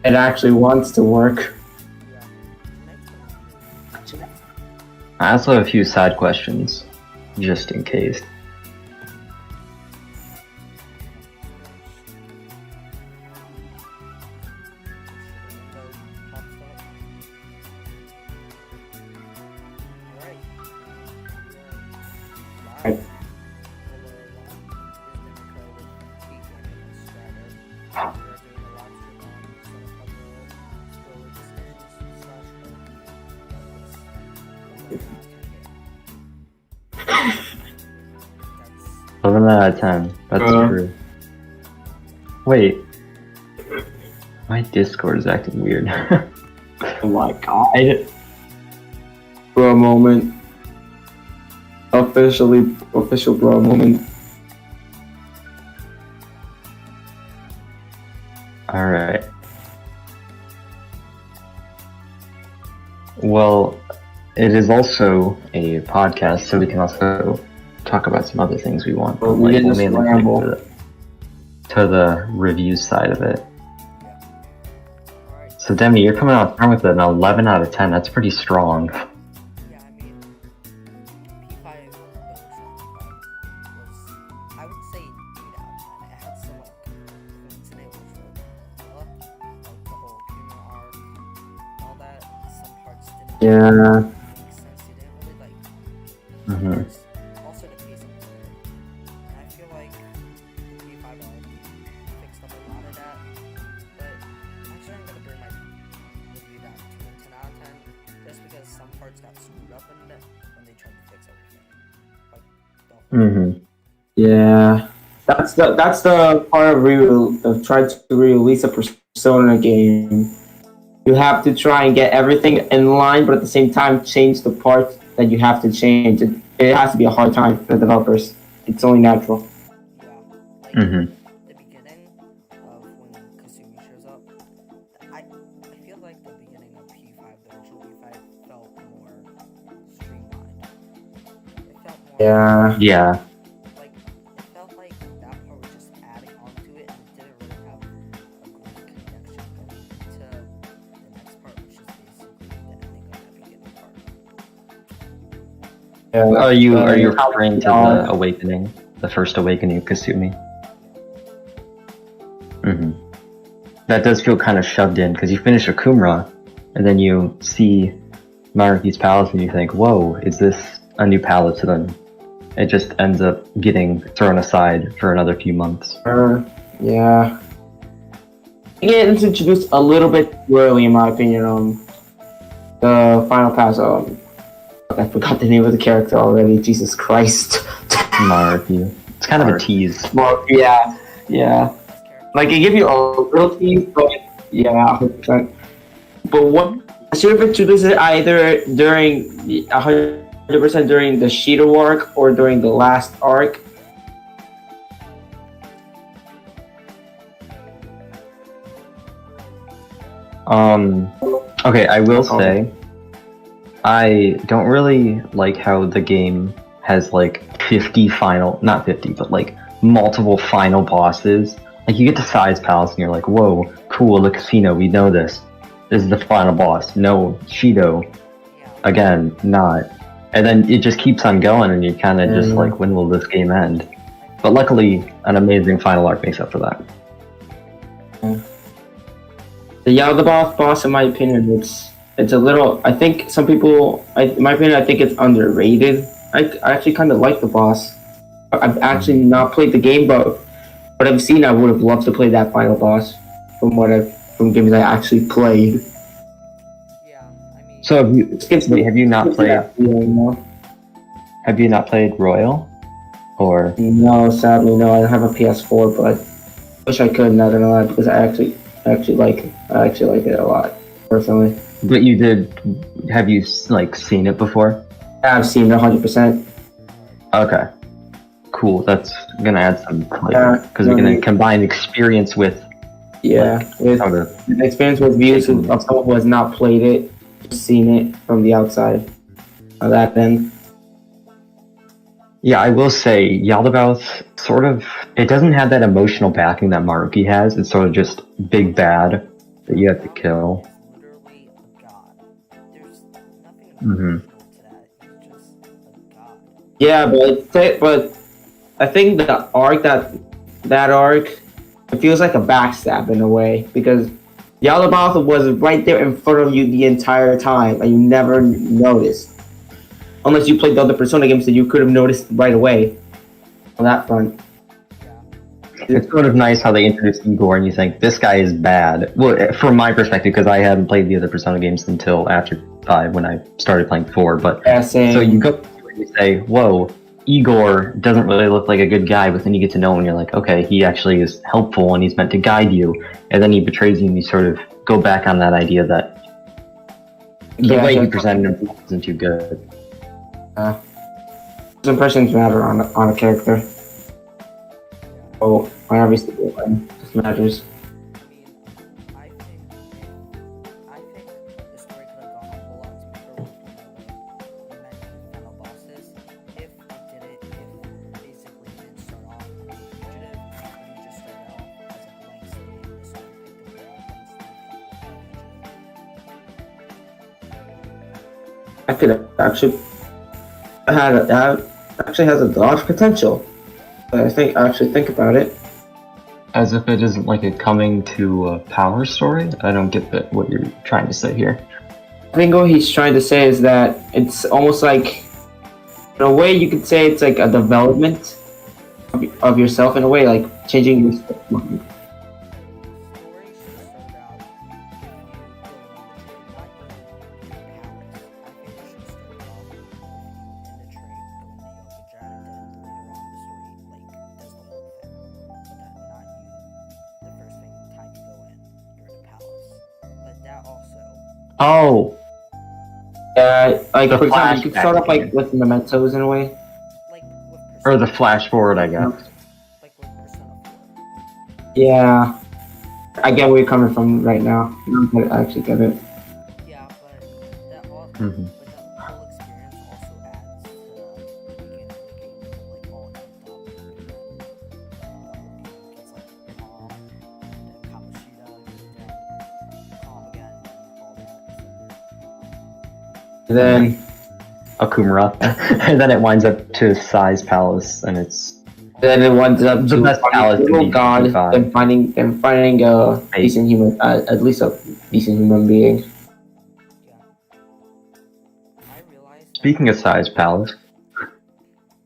It actually wants to work. I also have a few side questions, just in case. Eleven out of 10. That's true. Wait. My Discord is acting weird. Oh my god. Bro moment. Official bro moment. Alright. Well, it is also a podcast, so we can also talk about some other things we want. Well, we didn't mainly ramble. to the review side of it. So Demi, you're coming out with an 11 out of 10. That's pretty strong. Yeah, I mean, P5 was, I would say 8 out of 10. It had some, coincident with the whole human arc, all that. Some parts didn't Yeah. make sense. You didn't really like. Mm-hmm. Also, the pacing was good. And I feel like the P5 arc fixed up a lot of that. But actually, I'm gonna bring my review down to a 10 out of 10, just because some parts got screwed up in it when they tried to fix everything. Like the whole Mm-hmm. Yeah. That's the part of trying to release a Persona game. You have to try and get everything in line, but at the same time change the parts that you have to change. It has to be a hard time for the developers. It's only natural. like Mm-hmm. the beginning of when Kasumi shows up. I feel like the beginning of P5, the original P5, felt more streamlined. It felt more Yeah. Yeah. like it felt like that part was just adding onto it and it didn't really have a great connection going to the next part, which is basically the ending of that beginning part. Are you referring to Yeah. the awakening, the first awakening of Kasumi? Mm-hmm. That does feel kind of shoved in because you finish Akumra, and then you see Maruki's palace, and you think, "Whoa, is this a new palace?" And then it just ends up getting thrown aside for another few months. Yeah. It's introduced a little bit too early, in my opinion. The final pass. I forgot the name of the character already. Jesus Christ. Maruki. It's kind of a tease. Well, yeah. Like it give you a little tease, but yeah, 100%. But what I should have introduced it either during 100% during the Shida arc or during the last arc. Okay, I will say, I don't really like how the game has like 50 final, not 50, but like multiple final bosses. Like you get to Sai's Palace and you're like, whoa, cool, the casino, we know this. This is the final boss. No, Shido. Yeah. Again, not. And then it just keeps on going and you kind of just like, when will this game end? But luckily, an amazing final arc makes up for that. The Yaldabaoth boss, in my opinion, it's a little. I think some people, in my opinion, I think it's underrated. I actually kind of like the boss. I've actually not played the game, but what I've seen, I would have loved to play that final boss from games I actually played. Yeah, I mean, So have you, Wait, have you not played? Yeah, no. Have you not played Royal? Or No, sadly, no. I don't have a PS4, but I wish I could. Not gonna lie, because I actually like it a lot personally. but you did? Have you like seen it before? I've seen it 100%. Okay, cool. That's gonna add some Yeah, because we're gonna combine experience with Yeah, with how the the experience with views of someone who has not played it, just seen it from the outside. That then. Yeah, I will say Yaldabaoth sort of it doesn't have that emotional backing that Maruki has. It's sort of just big bad, that you have to kill. is literally a god. There's nothing Mhm. emotional to that. He's just a god. Yeah, but I think the arc that arc, it feels like a backstab in a way because Yaldabaoth was right there in front of you the entire time and you never noticed. Unless you played the other Persona games that you could have noticed right away on that front. It's sort of nice how they introduce Igor and you think, this guy is bad. Well, from my perspective, because I hadn't played the other Persona games until after 5 when I started playing 4, but Yeah, same. so you go and you say, whoa, Igor doesn't really look like a good guy, but then you get to know him and you're like, okay, he actually is helpful and he's meant to guide you, and then he betrays you and you sort of go back on that idea that the way he presented him wasn't too good. First impressions matter on a character. Oh, I obviously do. This matters. I think the story could have gone a whole lot smoother with many final bosses if basically didn't start off as a fugitive, but he just started off as a blank slate. The story picked up a blank slate. I could actually actually has a lot of potential. I actually think about it. As if it isn't like a coming to power story? I don't get what you're trying to say here. I think what he's trying to say is that it's almost like, in a way, you could say it's like a development of yourself in a way, like changing your The story should have started out Oh, Yeah, like The for example, you could flashback start off like game. with mementos in a way. like with or the Persona, flash forward, I guess. like with Persona 4. Yeah, I get where you're coming from right now. I actually get it. Yeah, but that all, Mhm. but that whole experience also adds to the beginning of the game, like all amped up. It's like calm, then Kamoshida, then calm again, and all that. And then Akumura. And then it winds up to Sai's palace, and it's it winds up The to best finding palace a in little the god P5. and finding a decent human, at least a decent human being. Yeah. I realized. Speaking of Sai's palace.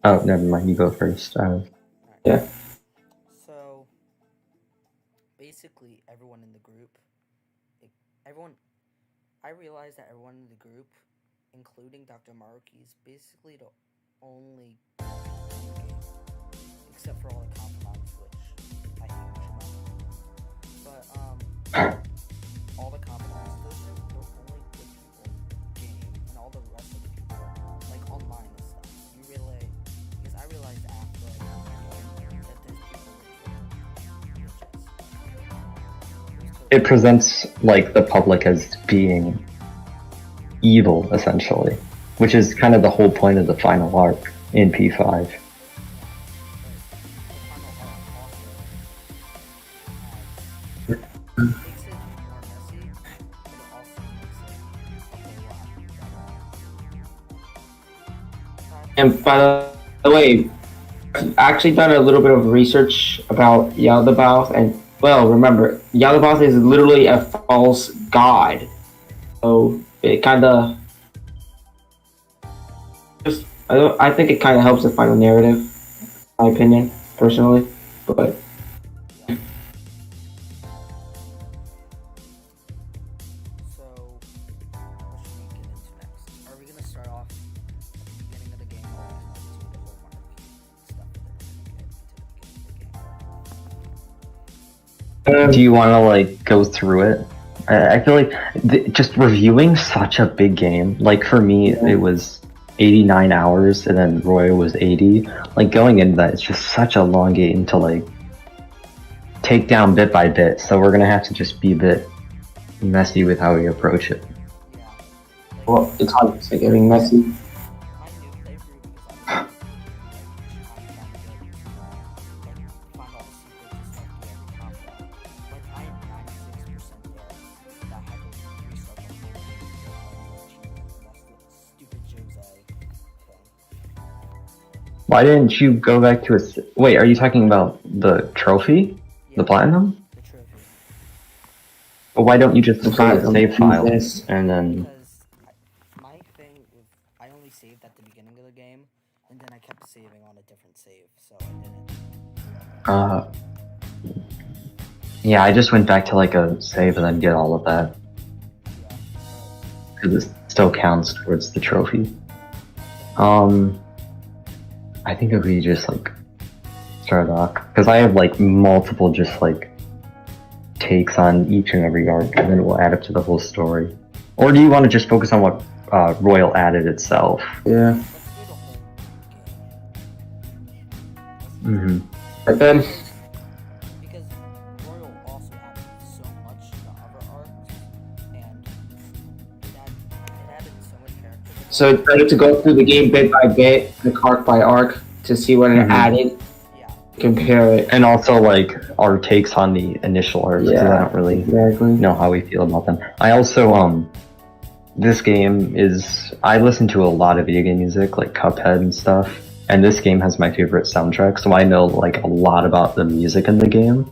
Oh, never mind. You go first. Yeah. So basically, everyone in the group, I realized that everyone in the group, including Dr. Maruki, is basically the only game, except for all the compromise, which I hate much about. But all the compromise, those are the only good people game, and all the rest of the people, like online and stuff. You realize, because I realized after I got the game that there's people with It presents like the public as being evil, essentially, which is kind of the whole point of the final arc in P5. And by the way, I've actually done a little bit of research about Yaldabaoth, and well, remember, Yaldabaoth is literally a false god. So it kind of just I think it kind of helps the final narrative, in my opinion, personally. But So, what should we get into next? Are we gonna start off at the beginning of the game, or are we gonna do the whole marquee stuff that we're gonna get into the beginning of the game? Do you want to like go through it? I feel like just reviewing such a big game. Like for me, it was 89 hours, and then Roy was 80. Like going into that, it's just such a long game to like take down bit by bit. So we're gonna have to just be a bit messy with how we approach it. Yeah. well, it's hard to say getting messy. My new playthrough, because I'm trying to get find all the secrets and stuff, do every combat. Like, I am 96% there, Why didn't you go back to Wait, are you talking about the trophy? Yeah, The platinum? the trophy. But why don't you just The create a platinum, save file Jesus. and then... Because my thing with I only saved at the beginning of the game, and then I kept saving on a different save, so I didn't. Yeah, I just went back to like a save and then get all of that. Yeah, Because it still counts towards the trophy. I think if we just like start off, because I have like multiple just like takes on each and every arc, and then it will add up to the whole story. Or do you want to just focus on what Royal added itself? Yeah. let's do the whole game. Mm-hmm. But then, Because Royal also added so much to the other arcs, and it added so many characters. so it's better to go through the game bit by bit, like arc by arc, to see what it Mhm. added, Yeah, compare it. And also like our takes on the initial arcs, because I Yeah. don't really Exactly. know how we feel about them. I also this game is I listen to a lot of video game music, like Cuphead and stuff, and this game has my favorite soundtrack, so I know like a lot about the music in the game,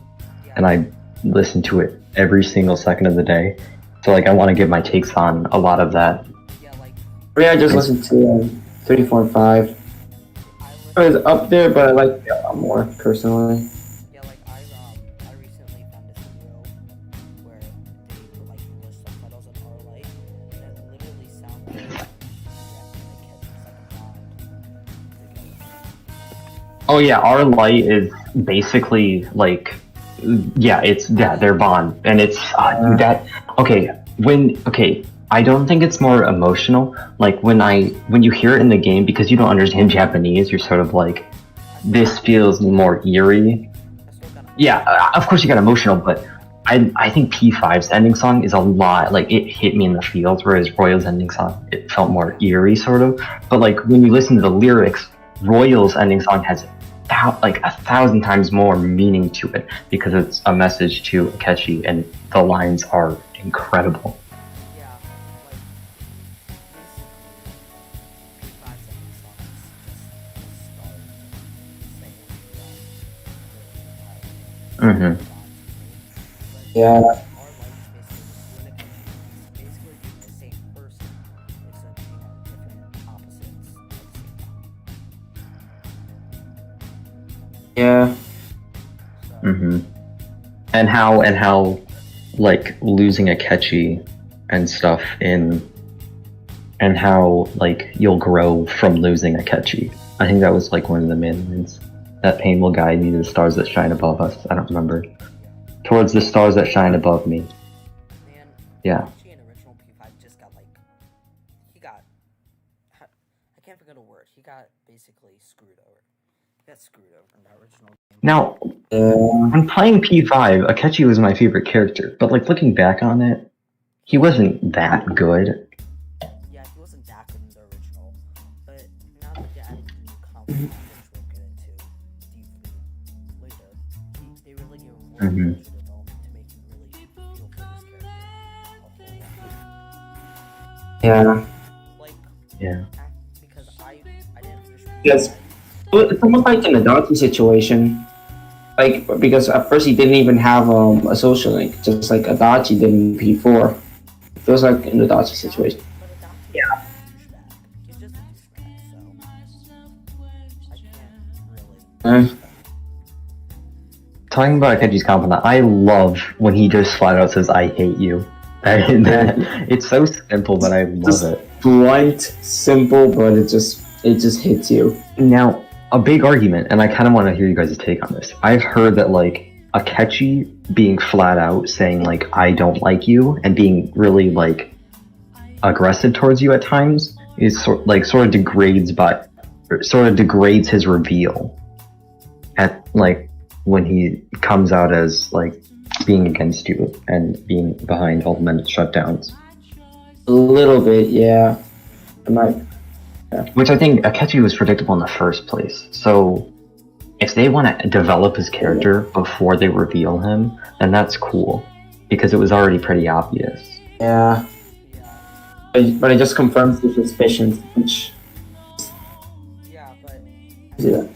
yeah. and I listen to it every single second of the day. So like I want to give my takes on a lot of that. Yeah, like Yeah, I just listened to 3, 4, and 5. I It was up there, but I like it a lot more personally. yeah, like I recently found this video where they put like English subtitles in our light, and it literally sounds like the Oh yeah, our light is basically like, yeah, their bond, and it's that. Okay, I don't think it's more emotional. Like when you hear it in the game, because you don't understand Japanese, you're sort of like, this feels more eerie. I still got Yeah, of course you got emotional, but I think P5's ending song is a lot, like it hit me in the feels, whereas Royal's ending song, it felt more eerie sort of. But like when you listen to the lyrics, Royal's ending song has like 1,000 times more meaning to it, because it's a message to Akechi, and the lines are incredible. yeah, like this 5 second song is just the start saying Mm-hmm. Yeah. our life is basically the same person, except different opposites at the same time. Yeah. So Mm-hmm. And how like losing Akechi and stuff and how like you'll grow from losing Akechi. I think that was like one of the main lines. That pain will guide me to the stars that shine above us. I don't remember. Towards the stars that shine above me. man, Yeah. Actually, in original P5 just got like I can't think of the word. He got basically screwed over. He got screwed over in the original game. Now, Yeah. when playing P5, Akechi was my favorite character, but like looking back on it, he wasn't that good. Yeah, he wasn't that good in the original, but now that they added the new conflict, which we'll get into D3 later, they really give more Mhm. character development to make you really feel for this character a whole lot. Yeah. Like, Yeah. because I didn't finish Yes. P5. It's almost like an Adachi situation. Like, because at first he didn't even have a social link, just like Adachi did in P4. It feels like an Adachi situation. But Adachi Yeah. is a douchebag. He's just a douchebag, so I can't really. Eh. Talking about Akechi's compliment, I love when he just flat out says, "I hate you." It's so simple, but I love Just it. blunt, simple, but it just hits you. Now, a big argument, and I kind of want to hear you guys' take on this. I've heard that like Akechi being flat out saying like "I don't like you" and being really like aggressive towards you at times is sort of degrades his reveal at like when he comes out as like being against you and being behind all the mental shutdowns. A little bit, yeah. I might. Which I think Akechi was predictable in the first place. So if they want to develop his character before they reveal him, then that's cool. Because it was already pretty obvious. Yeah. Yeah, But it just confirms the suspicions, which. yeah, but Yeah.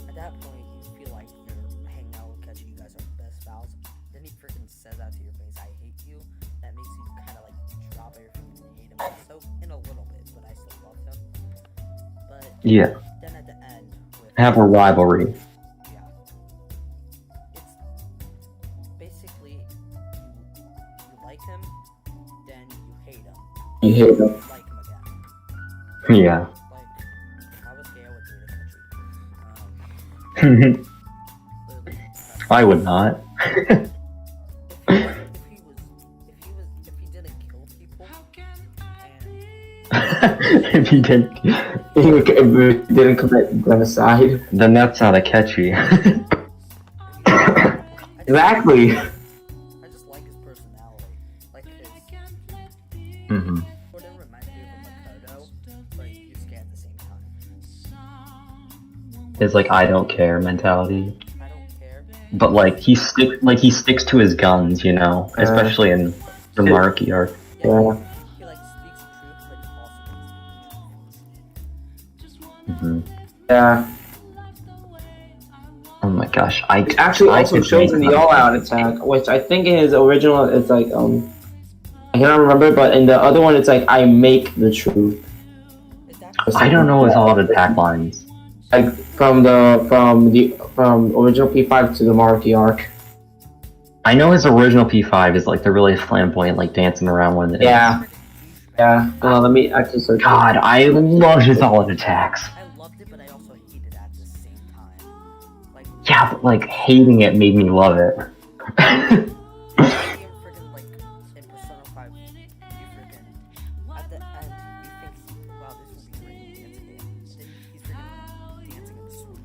At that point, you feel like you're hanging out with Catchy, you guys are best pals. Then he freaking says that to your face, I hate you. That makes you kind of like drop everything and hate him. So, in a little bit, but I still love him. But Yeah. then at the end, with, Have a rivalry. yeah, it's basically you like him, then you hate him. You hate them. You like him again. Yeah. Like, if I was gay, I would date a Catchy. Literally, that's- I would not. if he didn't kill people, If he didn't, If we didn't commit genocide. then that's not a catchy. Exactly. I just like his personality, like his hmm sort of reminds me of a Makoto, but he's scared at the same time. It's like I don't care mentality, I don't care. but like he sticks to his guns, you know, especially in the Marky arc. Yeah. He like speaks the truth, but he also doesn't speak the truth. hmm Yeah. Oh my gosh, I It actually I also could shows in make the fun of all-out attack, which I think in his original it's like I cannot remember, but in the other one it's like I make the truth. It's actually I don't know his all-out attack lines. Like from original P5 to the Marky arc. I know his original P5 is like the really flamboyant, like dancing around one. Yeah. Yeah. Hold on, let me actually search. God, I love his all-out attacks. I loved it, but I also hated it at the same time. Like, Yeah, but like hating it made me love it. freaking like in Persona 5, you freaking at the end you think, wow, this will be great dance game. Then he's freaking dancing in the swoop.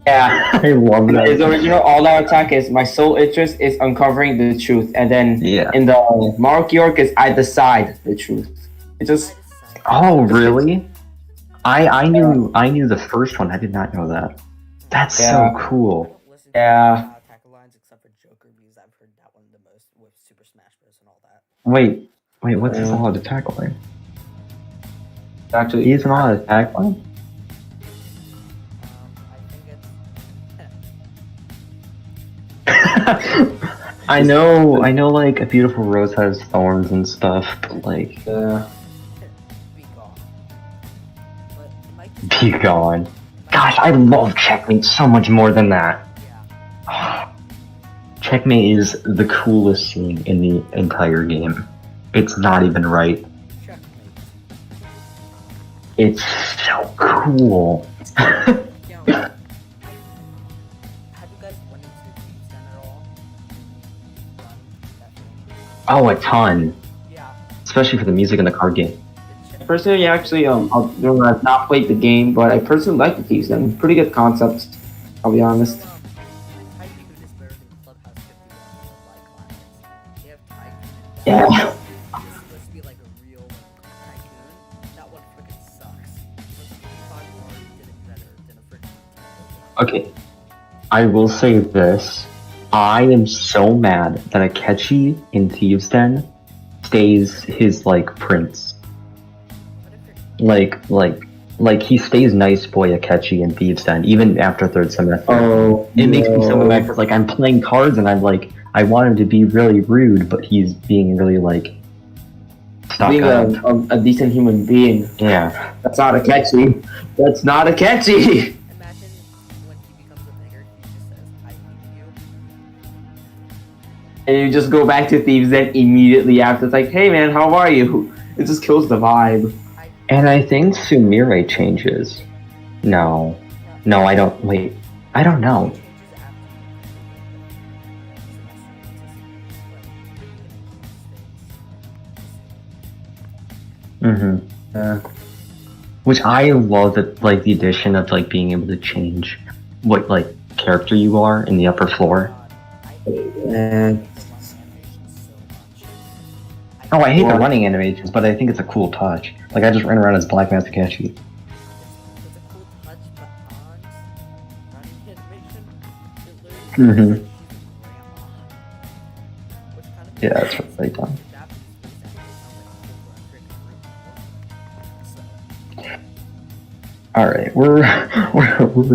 Yeah. I love His that. original all-out attack is my sole interest is uncovering the truth, and then Yeah. in the Marky arc is I decide the truth. It just Oh, really? I knew the first one. I did not know that. That's Yeah. so cool. Yeah. Tackle lines except for Joker because I've heard that one the most with Super Smash Bros. And all that. Wait, what's his all-out attack line? actually He's an all-out attack line? I think it's I know, like, A Beautiful Rose has thorns and stuff, but, like, Be Gone. But it might just be gone. Gosh, I love Checkmate so much more than that. yeah. Checkmate is the coolest scene in the entire game. It's not even right. Checkmate. It's so cool. Yeah. Have you guys went into the Thieves Den at all? Done that thing? Oh, a ton. Yeah. Especially for the music in the card game. The check- personally actually I've not played the game, but I personally like the Thieves Den. Pretty good concept, I'll be honest. Tycoon is better than Clubhouse 51 with clients. They have Tycoon. Yeah. It's supposed to be like a real Tycoon. That one freaking sucks. But the P5 already did it better than a freaking Tycoon. Okay, I will say this. I am so mad that Akechi in Thieves Den stays his, like, prince. What if you're Like he stays nice boy Akechi in Thieves Den, even after third semester. Oh, It makes me so no. mad because, like, I'm playing cards and I'm like, I want him to be really rude, but he's being really, like, stuck Being up. a decent human being. Yeah. That's not a catchy. That's not a catchy. imagine when he becomes a beggar, he just says, I hate you. And you just go back to Thieves Den immediately after. It's like, hey man, how are you? It just kills the vibe. And I think Sumire changes. No, I don't. Wait, I don't know. Changes Mm-hmm. Yeah. Which I love that, like, the addition of, like, being able to change what, like, character you are in the upper floor. And Oh, I hate the Well- running animations, but I think it's a cool touch. Like, I just ran around as Black Master Catchy. It's a cool touch, but on running animation, it literally Mhm. looks like she's a grandma. Which kind of Yeah, that's really dumb. Japanese voice acting sounds like a full-grown freaking root. So, All right, we're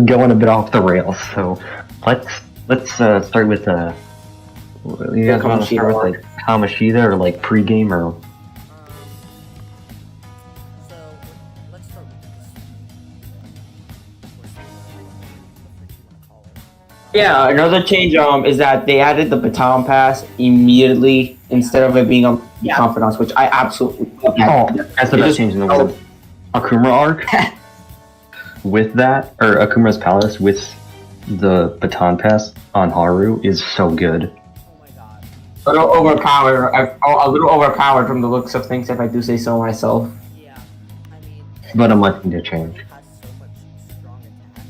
going a bit off the rails. So let's start with you guys want to start with like Kamoshida or like pregame or So let's start with this. Yeah, another change is that they added the baton pass immediately instead of it being a confidence, which I absolutely love. that's the best change in the world. Akuma arc with that, or Akuma's Palace with the baton pass on Haru is so good. Oh my god. A little overpowered from the looks of things, if I do say so myself. Yeah. I mean, But I'm liking to change. it has so much strong attacks.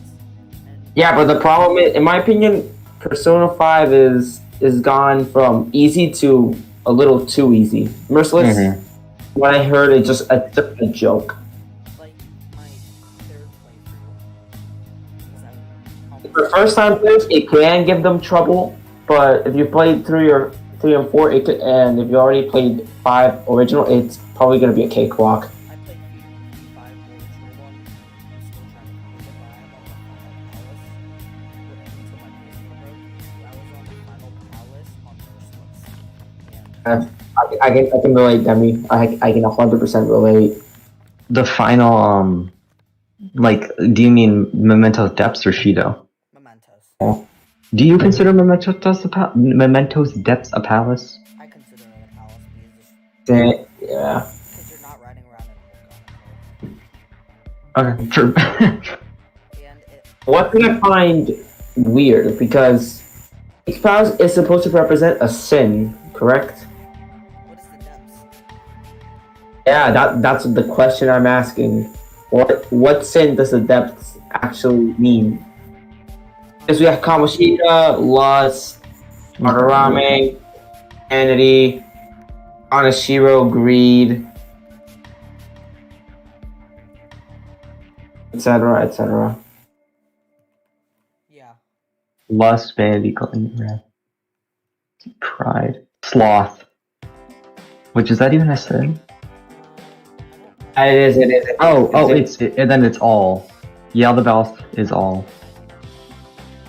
And Yeah, but the problem is, in my opinion, Persona 5 is gone from easy to a little too easy. Merciless, Mhm. when I heard it, just a joke. like my third playthrough. For first time players, it can give them trouble, but if you played 3 and 4, it could, and if you already played 5 original, it's probably gonna be a cakewalk. I played P5 the original one. I'm still trying to get by. I'm on the final palace. Until my PS4 broke. I was on the final palace on Merciless. And I can relate, Demi. I can 100% relate. The final like, do you mean Memento's Depths or Shido? Mementos. Do you consider Memento's Depths a palace? I consider it a palace because Yeah. you're not riding around in a Okay, true. and it What can I find weird? Because each palace is supposed to represent a sin, correct? what is the depths? Yeah, that's the question I'm asking. What sin does the depths actually mean? Because we have Kamoshida, Lust, Madarame, Vanity, Anashiro, Greed, etc., etc. Yeah. Lust, vanity, gluttony, pride, sloth. Which is that even a sin? It is. And then it's all. Yaldabaoth is all.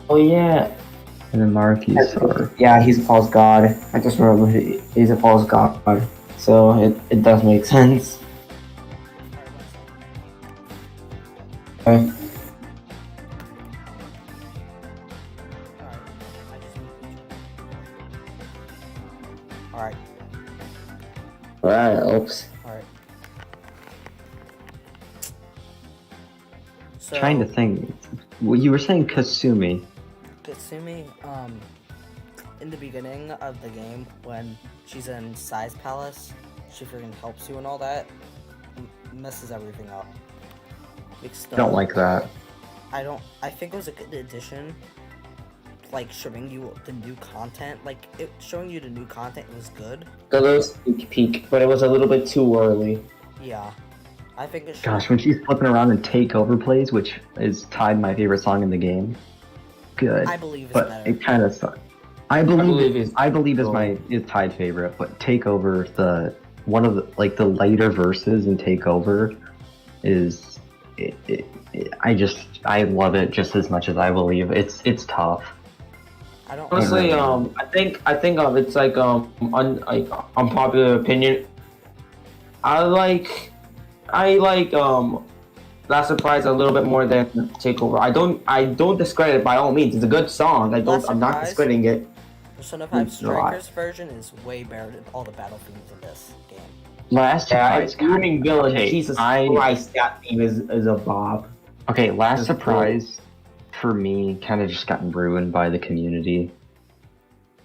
Oh yeah. And then Marquis are. Yeah, he's a false god. I just remember he's a false god. So it does make sense. Okay. Alright. Alright, oops. Alright. So, Trying to think. Well, you were saying Kasumi. Katsumi, in the beginning of the game, when she's in Sai's palace, she freaking helps you and all that, messes everything up. Don't like that. I think it was a good addition, like, showing you the new content, showing you the new content was good. A little sneak peek, but it was a little bit too early. Yeah. I think it should. Gosh, when she's flipping around and Takeover plays, which is tied my favorite song in the game. Good. I believe it's but better. it kind of sucks. I believe is tied favorite, but Takeover, the one of the later verses in Takeover is I love it just as much as I believe. It's tough. I don't. Honestly, I think it's like unpopular opinion. I like Last Surprise a little bit more than Takeover. I don't discredit it by all means. It's a good song. I'm not Surprise? discrediting it. Persona 5 It's not. Strikers version is way better than all the battle themes in this game. Last Yeah, Surprise. Screaming Villain. Okay, Jesus Christ, that theme is a bob. Okay, Last Just Surprise for me kind of just gotten ruined by the community.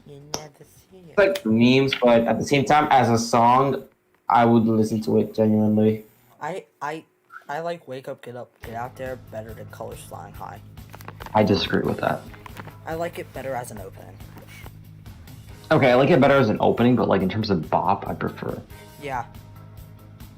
You never see it. It's like memes, but at the same time, as a song, I would listen to it genuinely. I like Wake Up, Get Out There better than Colors Flying High. I disagree with that. I like it better as an opening. Okay, I like it better as an opening, but like in terms of bop, I prefer Yeah.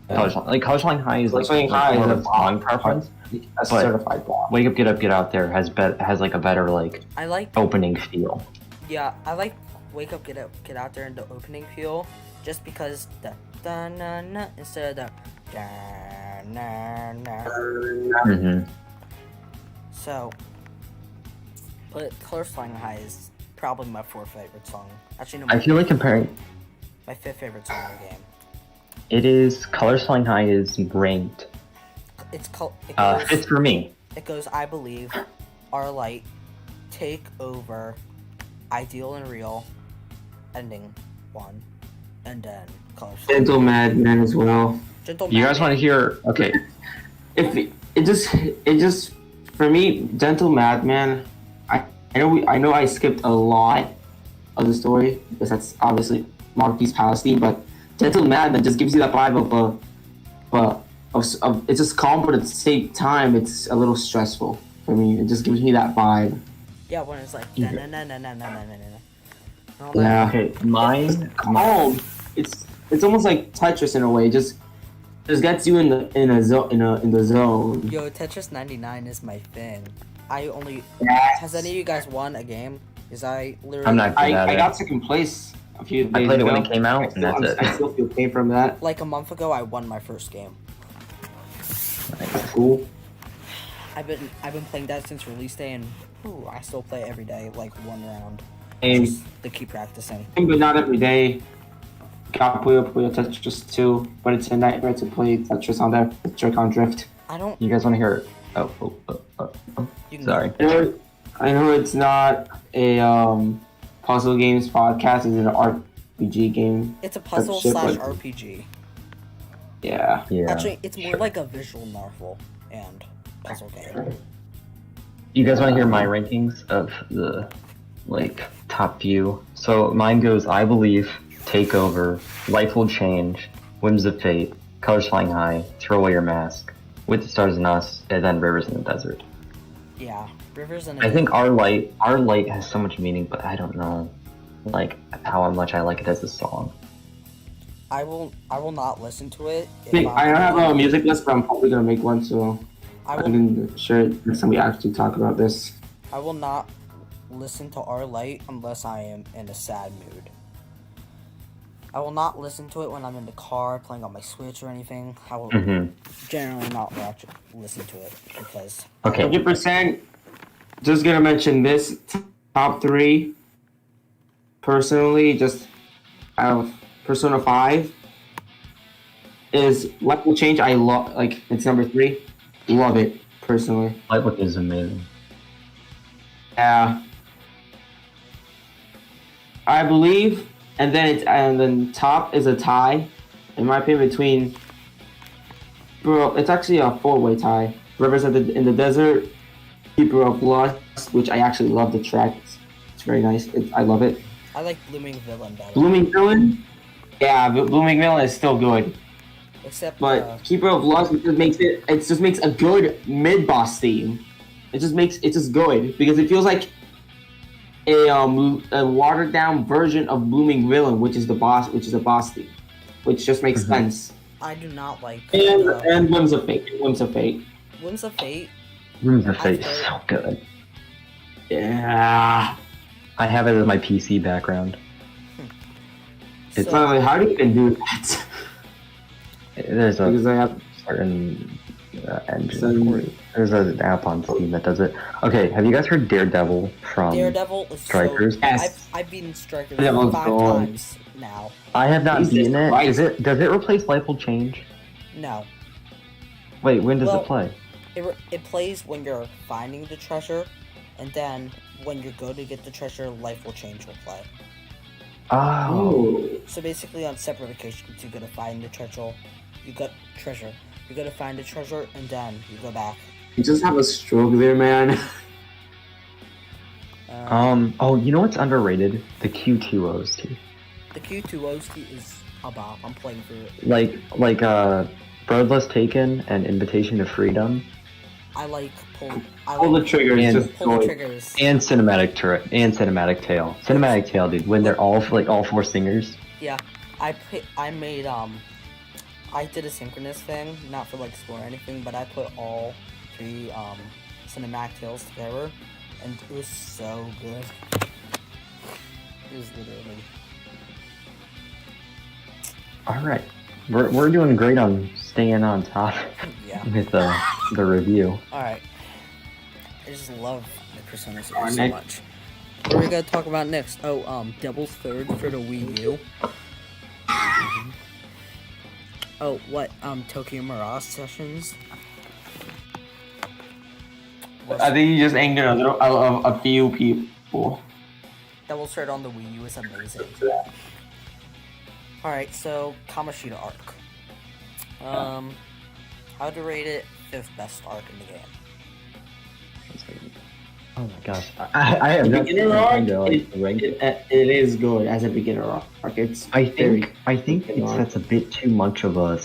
Colors Line High is like, Colors Flying High more is of a a song bop. preference. A But- certified bob. Wake Up, Get Out There has like a better like I like opening feel. Yeah, I like Wake Up, Get Out There in the opening feel, just because the da na na instead of the Da, na, na. Mm-hmm. So, but Colors Flying High is probably my fourth favorite song. Actually, no, I feel like comparing my fifth favorite song in the game. it is Colors Flying High is ranked It goes, fifth for me. it goes, I Believe, Our Light, Take Over, Ideal and Real, Ending 1, and then Colors Flying Gentle Madman as well. Gentle You guys Madman. want to hear? Okay, If it just for me, Gentle Madman. I know I skipped a lot of the story because that's obviously Marky's Palestine, but Gentle Madman just gives you that vibe of it's just calm, but at the same time it's a little stressful for me. It just gives me that vibe. Yeah, when it's like Yeah. na na na na na na na na. All Yeah. that. okay, mine. Calm. It's almost like Tetris in a way. Just gets you in the zone. Yo, Tetris 99 is my thing. I only Yes. has any of you guys won a game? Is I literally I'm not good at I it. got second place a few days I played it ago. when it came out, and that's it. I still feel pain from that. like a month ago. I won my first game. Cool. I've been playing that since release day, and I still play it every day, like one round. And Just to keep practicing. but not every day. Got Puyo Tetris 2, but it's a nightmare to play Tetris on there. Joy-Con drift. I don't. You guys want to hear? Oh. You can Sorry. I know it's not a puzzle games podcast. It's an RPG game. It's a puzzle shit, slash but- RPG. Yeah. Yeah. Actually, it's more like a visual novel and puzzle game. You guys want to hear my rankings of the top few? So mine goes I Believe, Take Over, Life Will Change, Whims of Fate, Colors Flying High, Throw Away Your Mask, With the Stars and Us, and then Rivers in the Desert. Yeah, Rivers and. I think Our Light has so much meaning, but I don't know how much I like it as a song. I will not listen to it. if I don't have a music list, but I'm probably gonna make one, so I I will. can share it next time we actually talk about this. I will not listen to Our Light unless I am in a sad mood. I will not listen to it when I'm in the car playing on my Switch or anything. I will generally not listen to it because Okay. 100%. Just gonna mention this top 3. Personally, just out of Persona 5 is Life Will Change. I love it's number 3. Love it personally. Light Will is amazing. Yeah. I Believe, and then top is a tie, in my opinion, between. Bro, it's actually a 4-way tie. Rivers in the Desert, Keeper of Lust, which I actually love the track. It's very nice. I love it. I like Blooming Villain better. Blooming Villain, yeah, Blooming Villain is still good. Except But Keeper of Lust it just makes a good mid boss theme. It's just good because it feels like a watered down version of Blooming Villain, which is a boss theme, which just makes sense. I do not like And Whims of Fate. Whims of Fate. Whims of Fate is so good. Yeah. I have it as my PC background. It's So- By the way, how do you even do that? There's a Because I have certain engine Some- for it. There's an app on Steam that does it. Okay, have you guys heard Daredevil from Daredevil is Strikers? so. Yes. I've beaten Strikers Daredevil's 5 good. times now. I have not Jesus beaten it. Christ. Does it replace Life Will Change? No, Wait, when does Well- it play? it plays when you're finding the treasure, and then when you go to get the treasure, Life Will Change will play. Oh. So basically, on separate occasions, you gotta find the treasure. You gotta find the treasure, and then you go back. you just have a stroke there, man. Oh, you know what's underrated? The Q2 OST. The Q2 OST is a bop. I'm playing for it. Like Bloodless Taken and Invitation to Freedom I like pull. I All the like triggers And- just pull the go. triggers. and Cinematic Tale. Cinematic Tale, dude. When they're all 4 singers. Yeah, I made I did a synchronous thing, not for score or anything, but I put all 3 cinematic tales together, and it was so good. It was literally. All right. We're doing great on staying on top Yeah. with the review. Alright. I just love the Persona series Alright, so next. much. What are we gonna talk about next? Oh, Devil's Third for the Wii U. Oh, what? Tokyo Mirage Sessions. I think you just angered a few people. Devil's Third on the Wii U is amazing. Alright, so Kamoshida arc. How to rate it? 5th best arc in the game. Oh my gosh, I have The not beginner arc, kind of like ranked it. it is good as a beginner arc. It's I think very it sets a bit too much of a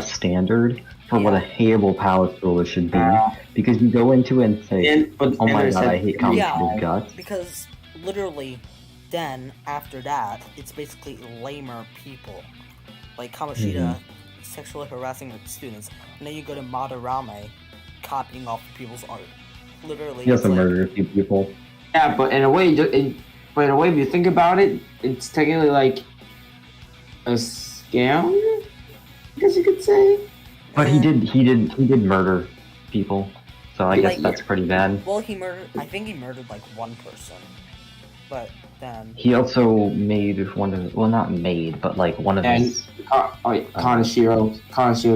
standard for what a hateable Palace ruler should be, because you go into it and say, "Oh my god, I hate Kamoshida's guts." Because literally, then after that, it's basically lamer people, like Kamoshida sexually harassing the students, and then you go to Madarame, copying off people's art. Literally, He also it's like, murdered a few people. Yeah, but in a way, if you think about it, it's technically like a scam. I guess you could say. But he did murder people, so I guess that's pretty bad. Well, I think he murdered like one person, but then He also made not made, but like one of his. Kanashiro's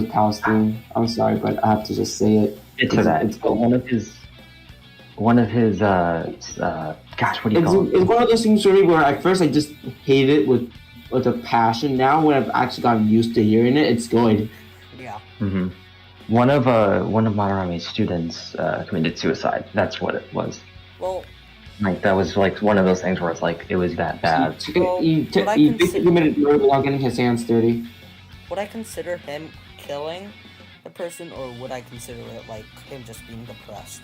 Palestine. I'm sorry, but I have to just say it. It's one of his gosh, what do you call it? It's one of those things for me where at first I just hate it with a passion. Now when I've actually gotten used to hearing it, it's good. yeah. Mm-hmm. One of Madarame's students committed suicide. That's what it was. Well, Like that was like one of those things where it's like it was that bad. He basically committed murder without getting his hands dirty. would I consider him killing the person, or would I consider it like him just being depressed?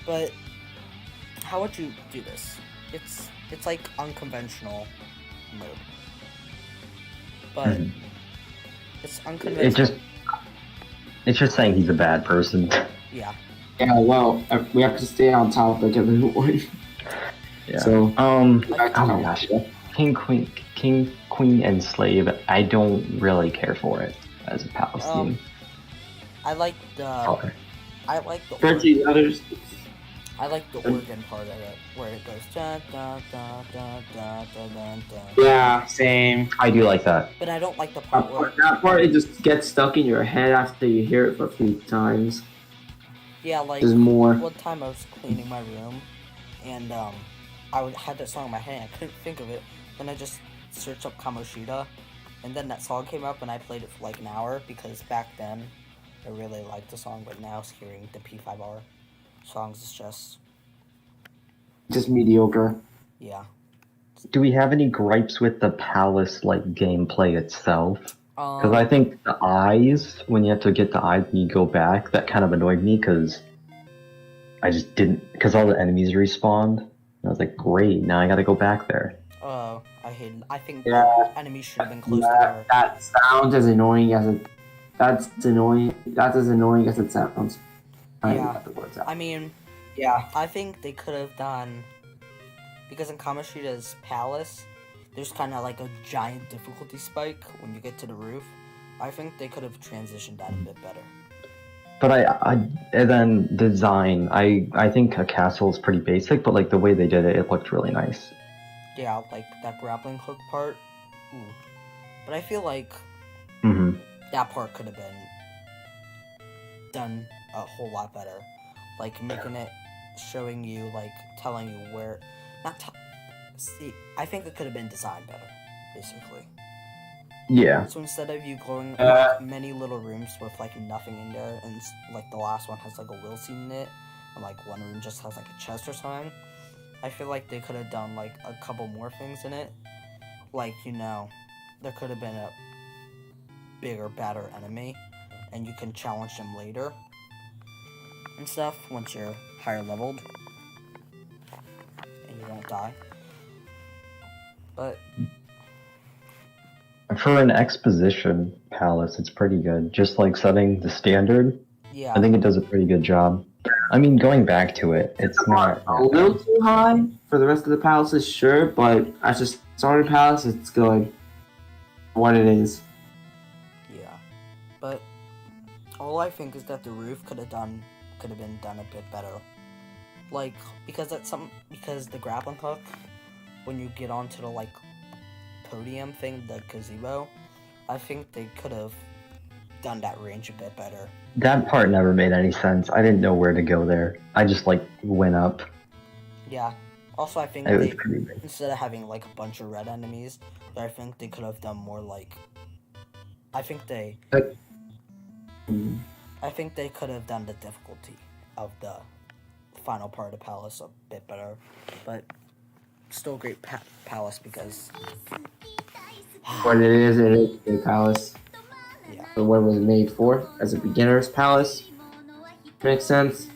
But how would you do this? It's like unconventional mode, but it's unconventional. It's just saying he's a bad person. Yeah. Yeah, well, we have to stay on topic, everyone. Yeah. So, oh my gosh, King, Queen, and Slave. I don't really care for it as a Palace theme. I like the. Okay. I like the. others. I like the organ part of it, where it goes da da da da da da da da. Yeah, same. I do like that. But I don't like the part where. That part, it just gets stuck in your head after you hear it for a few times. Yeah, like There's more. one time I was cleaning my room, and had that song in my head. And I couldn't think of it. Then I just searched up Kamoshida, and then that song came up, and I played it for like an hour because back then I really liked the song, but now hearing the P5R songs is just mediocre. yeah. Do we have any gripes with the Palace like gameplay itself? Because I think the eyes, when you have to get the eyes and you go back, that kind of annoyed me because I just didn't, because all the enemies respawned. And I was like, great, now I gotta go back there. I hate. I think Yeah. enemies should have been close together. That sounds as annoying as it. That's annoying. That's as annoying as it sounds. Yeah. The words out. I mean, Yeah. I think they could have done, because in Kamoshida's palace, there's kind of like a giant difficulty spike when you get to the roof. I think they could have transitioned that a bit better. But and then design, I think a castle is pretty basic, but like the way they did it, it looked really nice. Yeah, like that grappling hook part. Ooh. But I feel like that part could have been done a whole lot better. Like making it, showing you, like telling you where, see, I think it could have been designed better, basically. Yeah. So instead of you going many little rooms with like nothing in there, and like the last one has like a will scene in it, and like one room just has like a chest or something, I feel like they could have done like a couple more things in it. Like, you know, there could have been a bigger, badder enemy, and you can challenge them later and stuff once you're higher leveled and you won't die. But For an exposition palace, it's pretty good. Just like setting the standard, yeah, I think it does a pretty good job. I mean, going back to it, it's not a little too high for the rest of the palaces, sure, but as a starter palace, it's good. What it is. All I think is that the roof could have been done a bit better. Like, because the grappling hook, when you get onto the like podium thing, the gazebo, I think they could have done that range a bit better. That part never made any sense. I didn't know where to go there. I just like went up. Yeah. Also, I think It was pretty big. instead of having like a bunch of red enemies, I think they could have done more like. I think they could have done the difficulty of the final part of Palace a bit better, but still a great Palace because. What it is a palace. Yeah. For what it was made for, as a beginner's palace. Makes sense.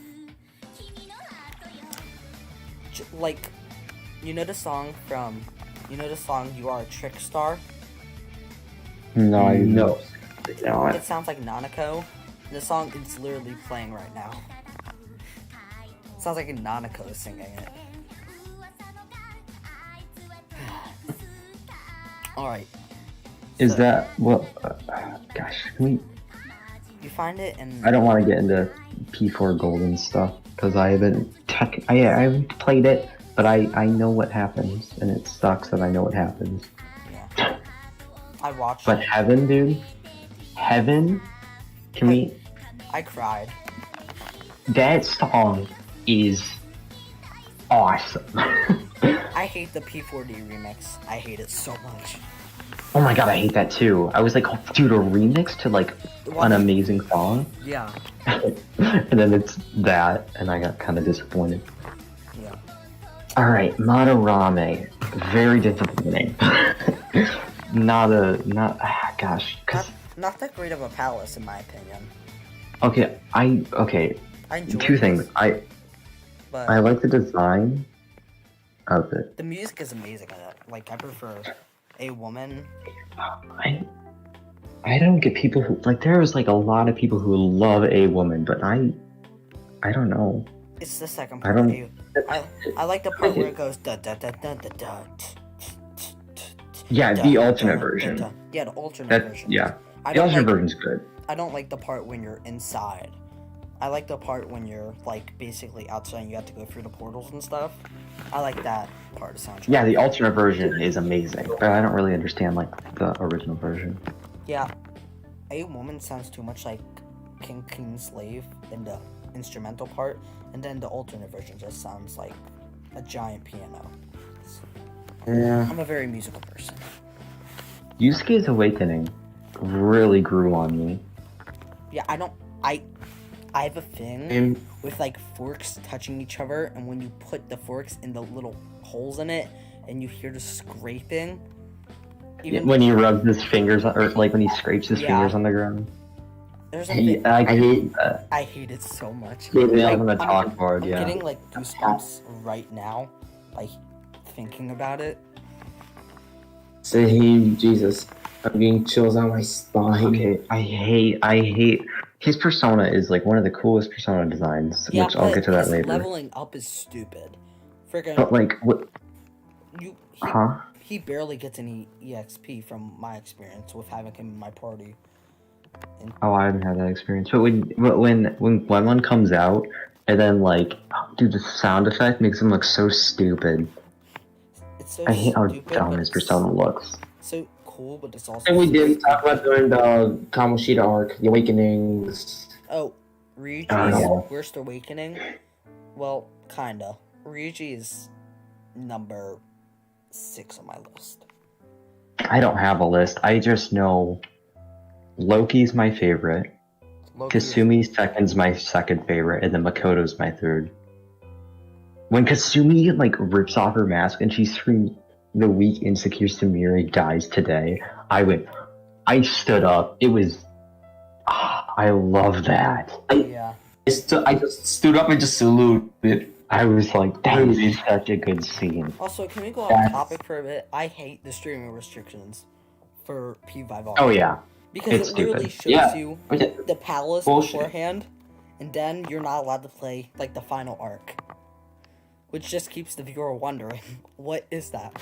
Like, you know the song "You Are a Trick Star"? No, I No. It sounds like Nanako. The song is literally playing right now. Sounds like Nanako is singing it. Alright. Is that what? Gosh, can we? You find it in. I don't want to get into P4 Golden stuff because I haven't I haven't played it, but I know what happens, and it sucks that I know what happens. Yeah. I watched But it. Heaven, dude, Heaven. Can we? I cried. That song is awesome. I hate the P4D remix. I hate it so much. Oh my god, I hate that too. I was like, oh, dude, a remix to like an amazing song, Yeah. and then it's that, and I got kind of disappointed. Yeah. All right, Madarame, very disappointing. Gosh, 'cause Not that great of a palace, in my opinion. okay, I enjoy two things. But I like the design of it. the music is amazing in it. Like, I prefer a woman. I don't get people who like. There's like a lot of people who love a woman, but I don't know. It's the second I part. don't- I like the part where it goes da da da da da da. Yeah, Da, the da, alternate da, version. da. Yeah, the alternate That version. yeah, I the don't alternate like. version's good. I don't like the part when you're inside. I like the part when you're like basically outside and you have to go through the portals and stuff. I like that part of the soundtrack. Yeah, the alternate version is amazing, but I don't really understand like the original version. Yeah, a woman sounds too much like King Slave in the instrumental part, and then the alternate version just sounds like a giant piano. Yeah. I'm a very musical person. Yusuke's Awakening really grew on me. Yeah, I have a thing And with like forks touching each other, and when you put the forks in the little holes in it, and you hear the scraping. Even When he rubs his fingers, or like when he scrapes his Yeah. fingers on the ground. there's a thing, I I hate I hate it so much. Yeah, Yeah, Like, on the chalkboard, I'm yeah. getting like goosebumps right now, like thinking about it. say Jesus. I'm getting chills on my spine. Okay, I hate his persona is like one of the coolest persona designs, Yeah, which I'll but get to that his later. leveling up is stupid. Freaking, But like, what? Huh? he barely gets any EXP from my experience with having him in my party. Oh, I haven't had that experience. But when one comes out, and then like, dude, the sound effect makes him look so stupid. It's so I hate how stupid, dumb but his it's persona looks. so cool, but it's also. And we so didn't stupid. talk about during the Kamoshida arc, the Awakenings. Oh, Ryuji's Oh. Worst Awakening? Well, kinda. Ryuji is number 6 on my list. I don't have a list. I just know Loki's my favorite. Loki is- Kasumi's second's my second favorite, and then Makoto's my third. When Kasumi like rips off her mask and she screams, "The weak, insecure Sumire dies today," I stood up. It was, I love that. Yeah. I just stood up and just saluted. I was like, that is such a good scene. Also, can we go off Yes. topic for a bit? I hate the streaming restrictions for P5R. Oh yeah, Because it's it literally stupid. shows Yeah. you Okay. the palace Bullshit. beforehand, and then you're not allowed to play, like, the final arc. Which just keeps the viewer wondering, what is that?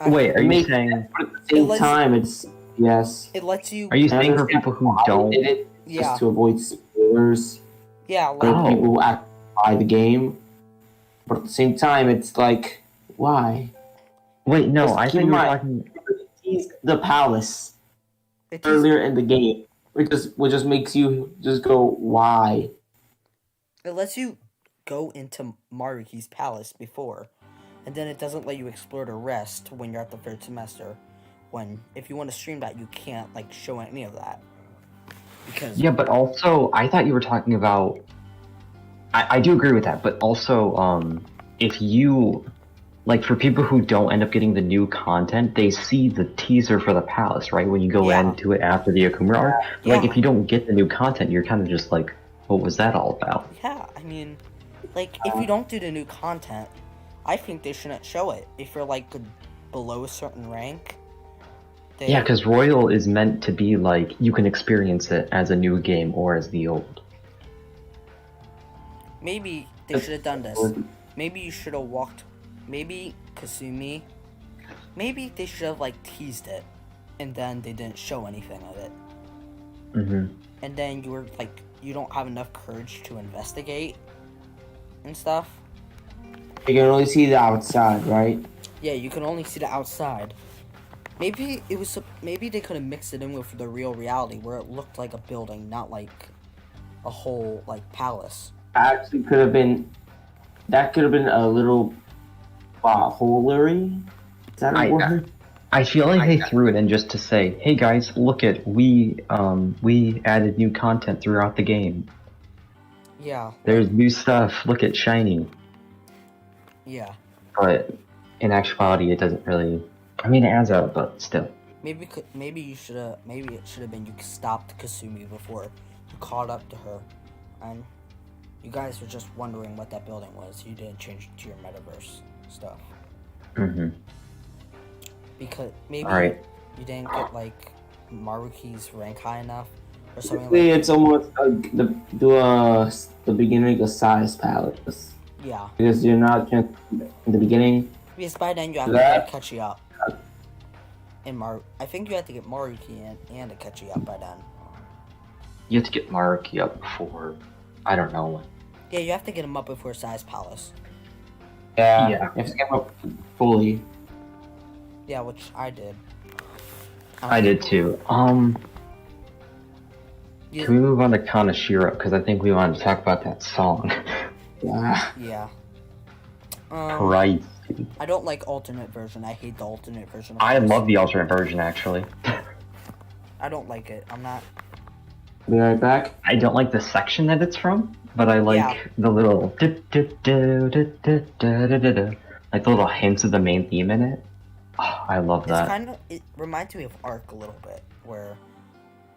Wait, are you Make- saying? But at the same lets- time, it's yes. It lets you... Are you saying for understand people who why don't? did it? Yeah. just to avoid spoilers. Yeah, For like, people who actually buy the game. But at the same time, it's like, why? Wait, no, Just I keep think in you were mind, talking. teased the palace it is, earlier in the game, which just makes you just go, why? it lets you go into Maruki's palace before, and then it doesn't let you explore the rest when you're at the third semester. When, if you want to stream that, you can't, like, show any of that. Because, Yeah, but also, I thought you were talking about. I do agree with that, but also, if you, like, for people who don't end up getting the new content, they see the teaser for the palace, right? When you go Yeah. into it after the Akuma arc. Like, Yeah. if you don't get the new content, you're kind of just like, what was that all about? yeah, I mean, like, if you don't do the new content, I think they shouldn't show it. If you're, like, below a certain rank, they... Yeah, because Royal is meant to be like, you can experience it as a new game or as the old. Maybe they should have done this. Maybe you should have walked... Maybe Kasumi... Maybe they should have, like, teased it, and then they didn't show anything of it. Mm-hmm. And then you were, like, you don't have enough courage to investigate and stuff. You can only see the outside, right? Yeah, you can only see the outside. Maybe it was... Maybe they could have mixed it in with the real reality, where it looked like a building, not like a whole, like, palace. Actually, could have been. That could have been a little. Holery? Is that a word? I feel like they threw it in just to say, hey guys, look at, we added new content throughout the game. Yeah. There's new stuff, look at Shiny. Yeah. But in actuality, it doesn't really, I mean, it adds up, but still. Maybe you should have. Maybe it should have been you stopped Kasumi before you caught up to her, and you guys were just wondering what that building was. You didn't change it to your metaverse stuff Mm-hmm. because maybe Alright. you didn't get like Maruki's rank high enough or something Basically, like. it's almost like the beginning of Size Palace. Yeah. Because you're not in the beginning. Because by then you have to That- get Catchy up. And I think you had to get Maruki and a Catchy up by then. You have to get Maruki up before, I don't know. Yeah, you have to get him up before Size Palace. Yeah. Yeah. You have to get up fully. Yeah, which I did. I did too. You- Can we move on to Kanashiro? Because I think we wanted to talk about that song. Yeah. Yeah. Christ. I don't like alternate version. I hate the alternate version. Of I this. love the alternate version, actually. I don't like it. I'm not. Be right back. I don't like the section that it's from, but I like Yeah. the little like the little hints of the main theme in it. Oh, I love It's that. kind of. It reminds me of Arc a little bit, where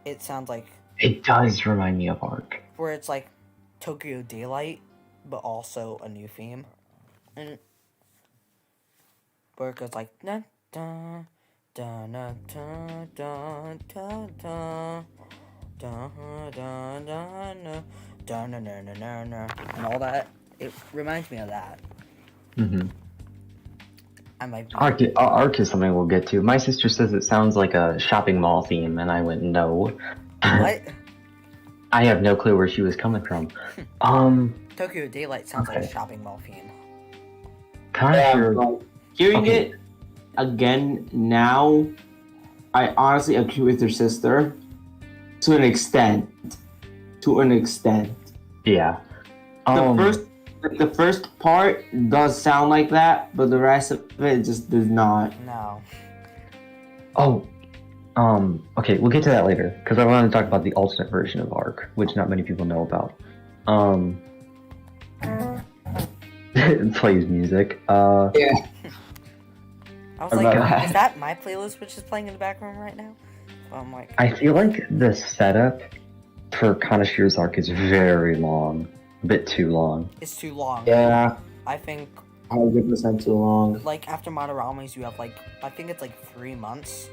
it sounds like It does remind me of Arc. where it's like Tokyo Daylight, but also a new theme, and where it goes like da da da da da da da da. Da da da da da na na na na na and all that. It reminds me of that. Mm-hmm. I might be. Arc is something we'll get to. My sister says it sounds like a shopping mall theme, and I went, no. What? I have no clue where she was coming from. Tokyo Daylight sounds like a Okay. shopping mall theme. Kanashiro. Hearing Okay. it again now, I honestly agree with your sister. To an extent. Yeah. The first part does sound like that, but the rest of it just does not. No. Oh. Okay, we'll get to that later, because I want to talk about the alternate version of Arc, which not many people know about. It plays music. Yeah. I was like, About- is that my playlist which is playing in the background right now? So I'm like, I feel like the setup for Kanashiro's arc is very long. A bit too long. it's too long. Yeah. I think, 100% too long. like, after Monoramas, you have, like, I think it's, like, 3 months.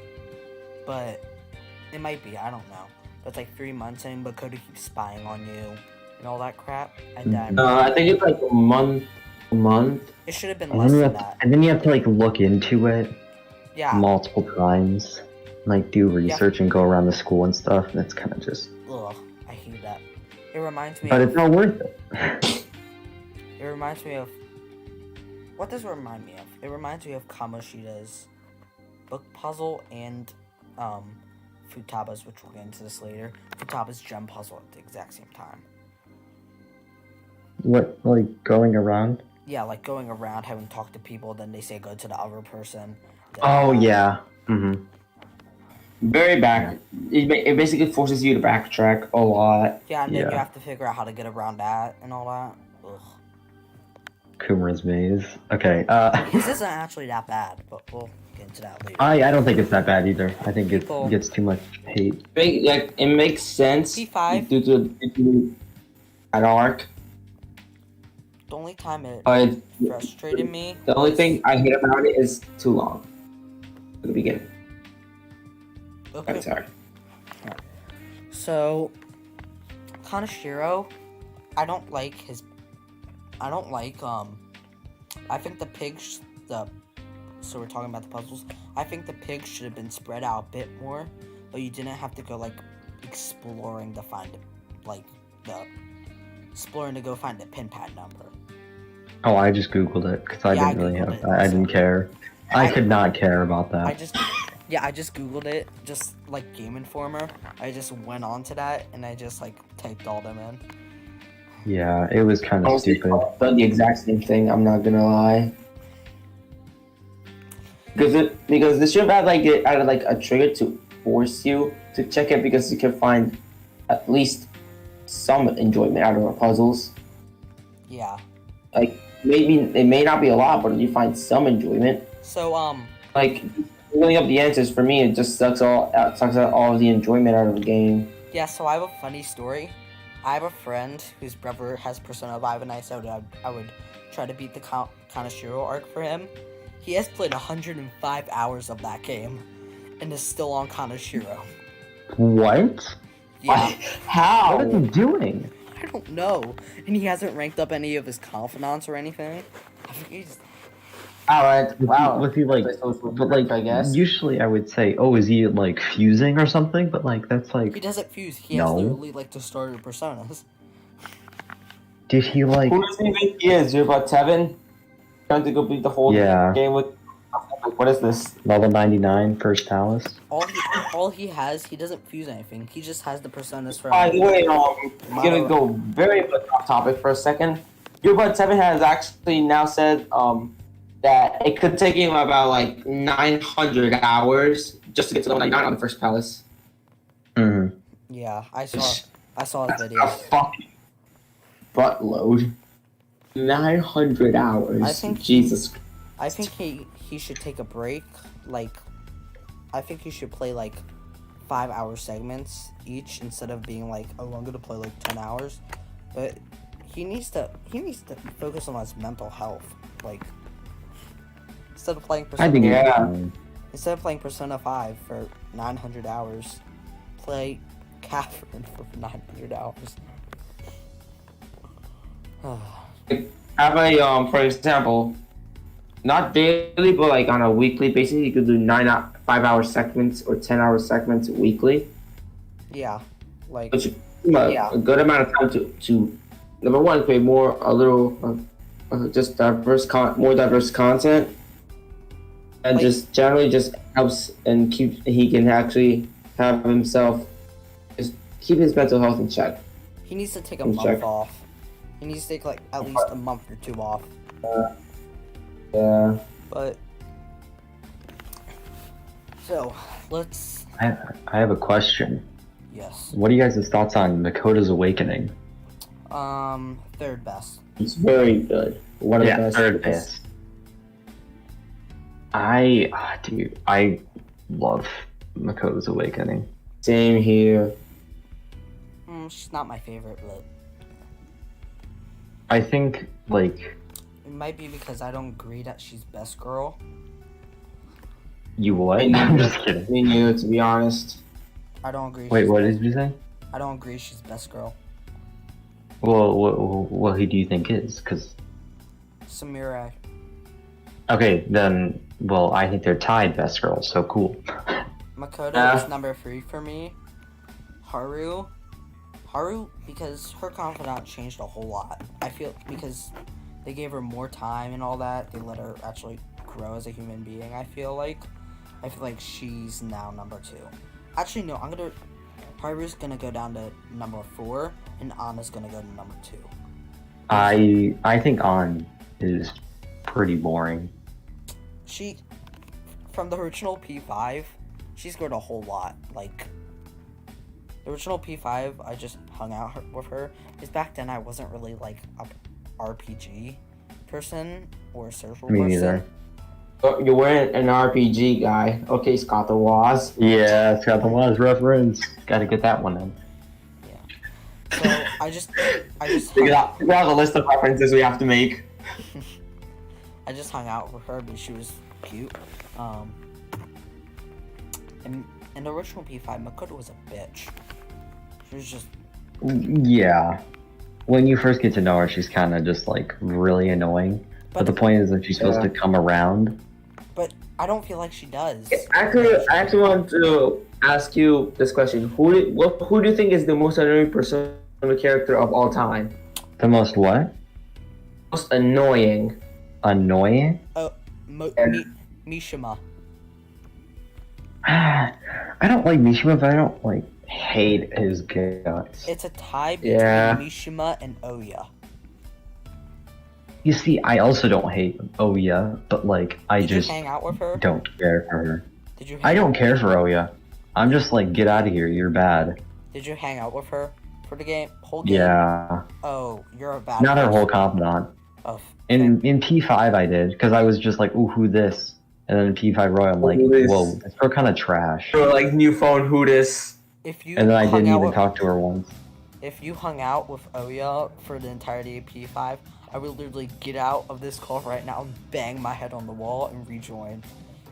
But it might be, I don't know. But it's, like, 3 months, and Makoto keeps spying on you and all that crap. And then, I think it's like a month. it should have been And less then, you than have that. and then you have to like look into it Yeah. multiple times, like do research and go around the school and stuff. And it's kind of just Ugh. I hate that. It reminds me But of... it's not worth it. It reminds me of... What does it remind me of? It reminds me of Kamoshida's book puzzle and Futaba's, which we'll get into this later. Futaba's gem puzzle at the exact same time. What, like going around? Yeah, like going around, having talked to people, then they say go to the other person. Then, Oh yeah. Mm-hmm. Very back. It basically forces you to backtrack a lot. Yeah, and then you Yeah. have to figure out how to get around that and all that. Ugh. Kumara's maze. Okay. This isn't actually that bad, but we'll get into that later. I don't think it's that bad either. I think it People- gets too much hate. Like it makes sense P5. due to an arc. The only time it But frustrated me... the only was- thing I hate about it is too long. At the beginning. Okay. I'm sorry. So, Kaneshiro, I don't like, I think the pigs, so we're talking about the puzzles, I think the pigs should have been spread out a bit more, but you didn't have to go, like, exploring to find, exploring to go find the pin pad number. Oh, I just googled it because I Yeah, didn't really Googled have. it I didn't also. care. I could not care about that. I just googled it, just like Game Informer. I just went on to that and I just like typed all them in. Yeah, it was kind of Honestly, stupid. I've done the exact same thing. I'm not gonna lie. Because this should have added like a trigger to force you to check it because you can find at least some enjoyment out of our puzzles. Yeah. Like maybe it may not be a lot, but you find some enjoyment. So Like pulling up the answers for me, it just sucks out all of the enjoyment out of the game. yeah. So I have a funny story. I have a friend whose brother has Persona 5, and I said I would try to beat the Kaneshiro arc for him. He has played 105 hours of that game, and is still on Kaneshiro. What? Yeah. How? What is he doing? I don't know. And he hasn't ranked up any of his confidants or anything. I think he's... Alright, wow. Was he like? But like, I guess. Usually I would say, oh, is he like fusing or something? But like, that's He like, doesn't fuse. He has No. literally like the starter personas. did he like? Who does he think he is? You're about 7? Trying to complete the whole Yeah. game with. Like, what is this? Level 99, first palace. All he has, he doesn't fuse anything. He just has the personas from... By the way, I'm gonna go very much off topic for a second. Your Bud 7 has actually now said that it could take him about like 900 hours just to get to level 99 on the first palace. Mm-hmm. Yeah, I saw his A video. fucking buttload. 900 hours. I think Jesus. I think he should take a break. Like, I think he should play like 5-hour segments each instead of being like, oh, I'm gonna play like 10 hours. But he needs to focus on his mental health. Like, instead of playing I think Yeah. Instead of playing Persona 5 for 900 hours, play Catherine for 900 hours. Have a for example, not daily, but like on a weekly basis, you could do 5-hour segments or 10-hour segments weekly, Yeah, like, which is Yeah. a good amount of time to number one, create just more diverse content, and Like- just generally just helps and he can actually have himself just keep his mental health in check. he needs to take a Let's month check. off. He needs to take like at least a month or 2 off. Yeah. But so let's I have a question. yes. What are you guys' thoughts on Makoto's Awakening? Third best. It's very good. One of the best. third best. Dude, I love Makoto's Awakening. Same here. She's not my favorite, but I think like it might be because I don't agree that she's best girl. you what? Me I'm neither. just kidding. Me neither, to be honest. I don't agree. Wait, she's what best- did you say? I don't agree she's best girl. Well, who do you think is? Because Samurai. okay, then well, I think they're tied best girls. So cool. Makoto Yeah. is number 3 for me. Haru, because her confidant changed a whole lot. I feel because they gave her more time and all that. They let her actually grow as a human being. I feel like she's now number 2. Actually, no. Haru's gonna go down to number 4, and Anna's gonna go to number 2. I think An is pretty boring. She, from the original P5, she scored a whole lot. Like, the original P5, I just hung out with her. Because back then, I wasn't really, like, a RPG person or a social Me person. neither. You weren't an RPG guy. Okay, Scott the Waz. Yeah, it's got the Waz reference. Gotta get that one in. So, I just Figure out the list of references we have to make. I just hung out with her because she was cute. And in the original P5, Makoto was a bitch. She was just... Yeah. When you first get to know her, she's kind of just like really annoying. But the point is that she's supposed to come around. But I don't feel like she does. Actually, I actually want to ask you this question: Who do you think is the most annoying Persona character of all time? The most what? Most annoying. Annoying? Mishima. I don't like Mishima, but I don't like hate his guts. It's a tie between Mishima and Oya. You see, I also don't hate Oya, but like Did you hang out with her? don't care for her. Did you? I don't care for Oya. I'm just like, get out of here. You're bad. Did you hang out with her for the whole game? Yeah. Oh, you're a bad. Not her person. whole confidant. Oh, In P5 I did, because I was just like, ooh, who this? And then in P5 Roy, I'm like, Who this? whoa, this girl kind of trash. Or like new phone, who this? if you And then I hung didn't out even with, talk to her once. If you hung out with Oya for the entirety of P5, I would literally get out of this call right now and bang my head on the wall and rejoin,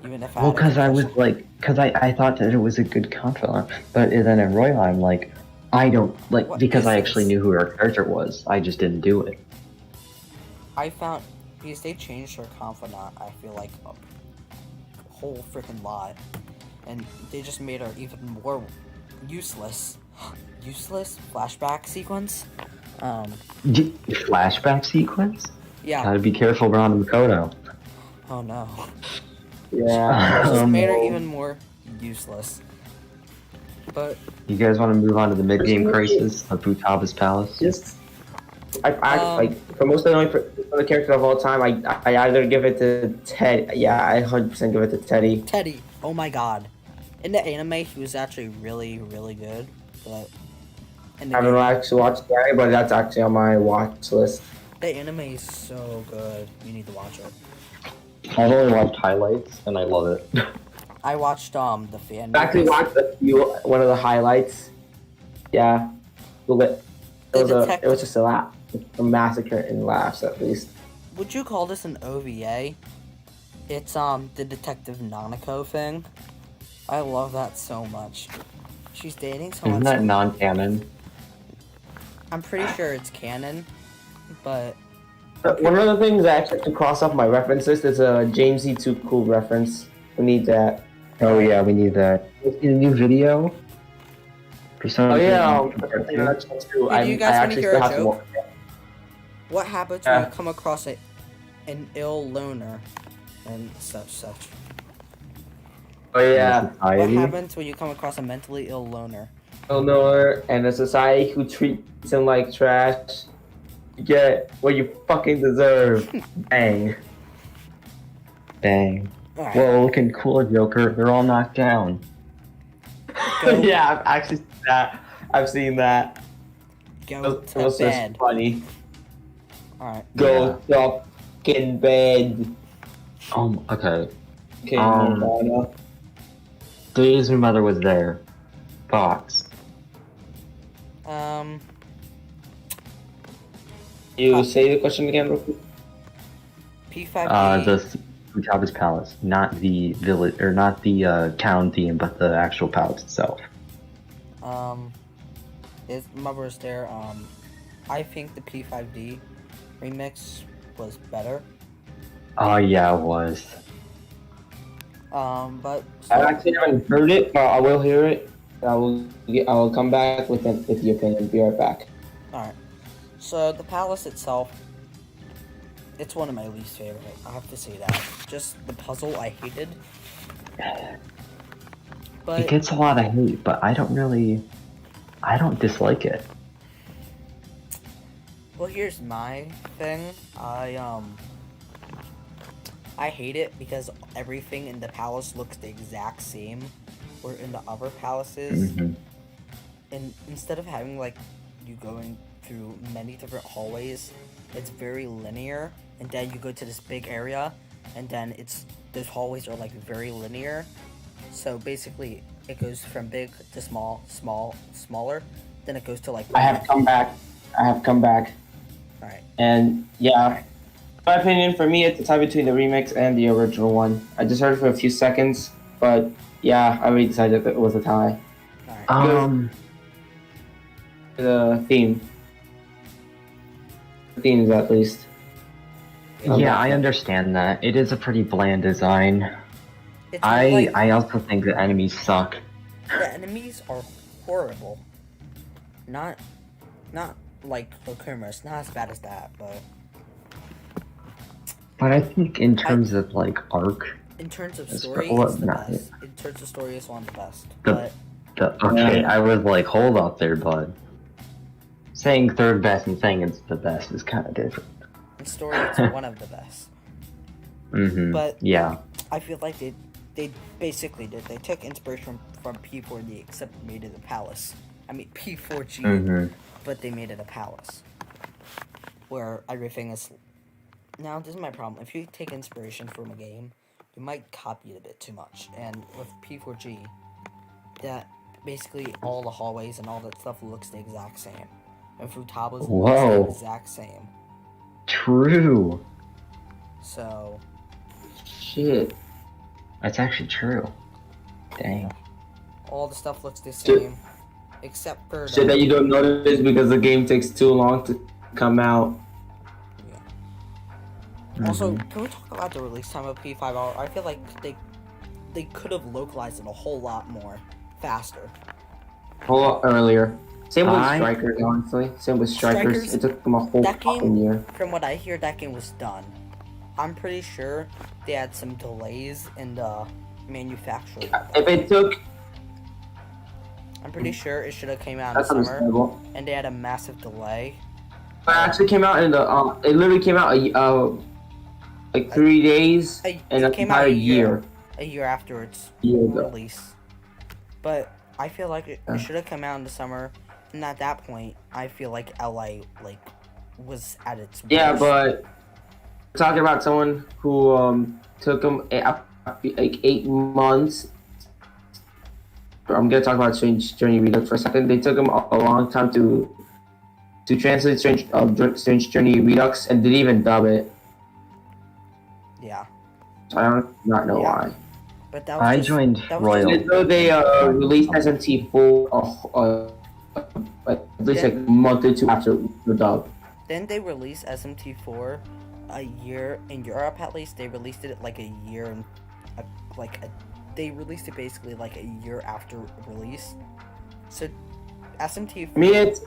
even if I. Well, had a because I was concussion. like, because I thought that it was a good confidant, but then in Roy, I'm like, I don't like What because is I this? actually knew who her character was. I just didn't do it. I found because they changed her confidant. I feel like a whole freaking lot, and they just made her even more useless. Useless flashback sequence. Flashback sequence? Yeah. Gotta be careful around Makoto. Oh no. Yeah. Just made her even more useless. But You guys want to move on to the mid-game crisis of Futaba's Palace? Just, like for most annoying Persona character of all time, I either give it to Ted. Yeah, I 100% give it to Teddy. Teddy, oh my god. In the anime, he was actually really, really good. But in the I haven't game, actually watched the anime, but that's actually on my watch list. the anime is so good. You need to watch it. I've only watched highlights, and I love it. I watched the fan. I actually watched one of the highlights. Yeah, it was just a laugh, a massacre in laughs at least. Would you call this an OVA? It's the Detective Nanako thing. I love that so much. She's dating someone. Isn't that non-canon? I'm pretty sure it's canon, but One of the things I actually have to cross off my reference list is a James E. Too Cool reference. We need that. Oh yeah, we need that. Is a new video? Persona Oh yeah, Part 2? that's true. Hey, do you guys wanna hear a have to joke? watch. what happens when you come across an ill loner and such? Oh yeah, What Society? happens when you come across a mentally ill loner? Eleanor and a society who treats him like trash. You get what you fucking deserve. Bang. Bang. Alright, Whoa, looking cool, Joker. They're all knocked down. go, Yeah, I've actually seen that. I've seen that. go It to was just bed. funny. Alright. Go to fucking bed. Okay. Okay, Um, Nirvana. Days my mother was there. Thoughts? You say the question again, real quick? P5D. The Futaba's Palace, not the village or not the town theme, but the actual palace itself. His mother was there. I think the P5D remix was better. Oh yeah, it was. But I actually haven't heard it, but I will hear it. I will come back with the opinion. Be right back. Alright. So the palace itself, it's one of my least favorite. I have to say that. Just the puzzle I hated. But It gets a lot of hate, but I don't dislike it. well, here's my thing. I hate it because everything in the palace looks the exact same. Where in the other palaces, Mhm. and instead of having like you going through many different hallways, it's very linear, and then you go to this big area, and then those hallways are like very linear. So basically, it goes from big to small, smaller. Then it goes to like. I have come back. Alright. And yeah, in my opinion, for me, it's a tie between the remix and the original one. I just heard it for a few seconds, but yeah, I already decided that it was a tie. Alright. The theme. The themes, at least. Yeah, I understand that. It is a pretty bland design. It's not like I also think the enemies suck. the enemies are horrible. Not like Okuma. It's not as bad as that, but But I think in terms of like arc, in terms of It's story, well, it's the not best. In terms of story, it's one of the best. The- But okay, I was like, hold up there, bud. Saying third best and saying it's the best is kind of different. in story, it's one of the best. Mm-hmm. But yeah, I feel like they basically did. They took inspiration from P4D, except made it a palace. I mean P4G, mm-hmm. but they made it a palace, where everything is. Now this is my problem. If you take inspiration from a game, you might copy it a bit too much. And with P4G, that basically all the hallways and all that stuff looks the exact same. And Futaba's Whoa. looks the exact same. True. So Shit. That's actually true. Dang. all the stuff looks the same, except for Shit that you don't notice because the game takes too long to come out. Also, can we talk about the release time of P5R? I feel like they could have localized it a whole lot more faster. A whole lot earlier. Same with I- Strikers, honestly. Same with Strikers. Strikers- It took them a whole That game- fucking year. From what I hear, that game was done. I'm pretty sure they had some delays in the manufacturing. If it took, I'm pretty sure it should have came out in that's summer, understandable. and they had a massive delay. It actually came out in the. It literally came out like 3 days It and an came out entire a year. year. A year after its Year ago. release. But I feel like it Yeah. should have come out in the summer, and at that point, I feel like LA was at its worst. Yeah, but we're talking about someone who took them like 8 months. I'm gonna talk about Strange Journey Redux for a second. They took them a long time to translate Strange Journey Redux and didn't even dub it. Yeah, So I don't not know Yeah. why. but that was I just, joined that was Royal. Even though they released SMT4 at least like a month or two after the dub. Then they released SMT4 a year in Europe. At least they released it like a year and they released it basically like a year after release. So SMT4. I mean, it's a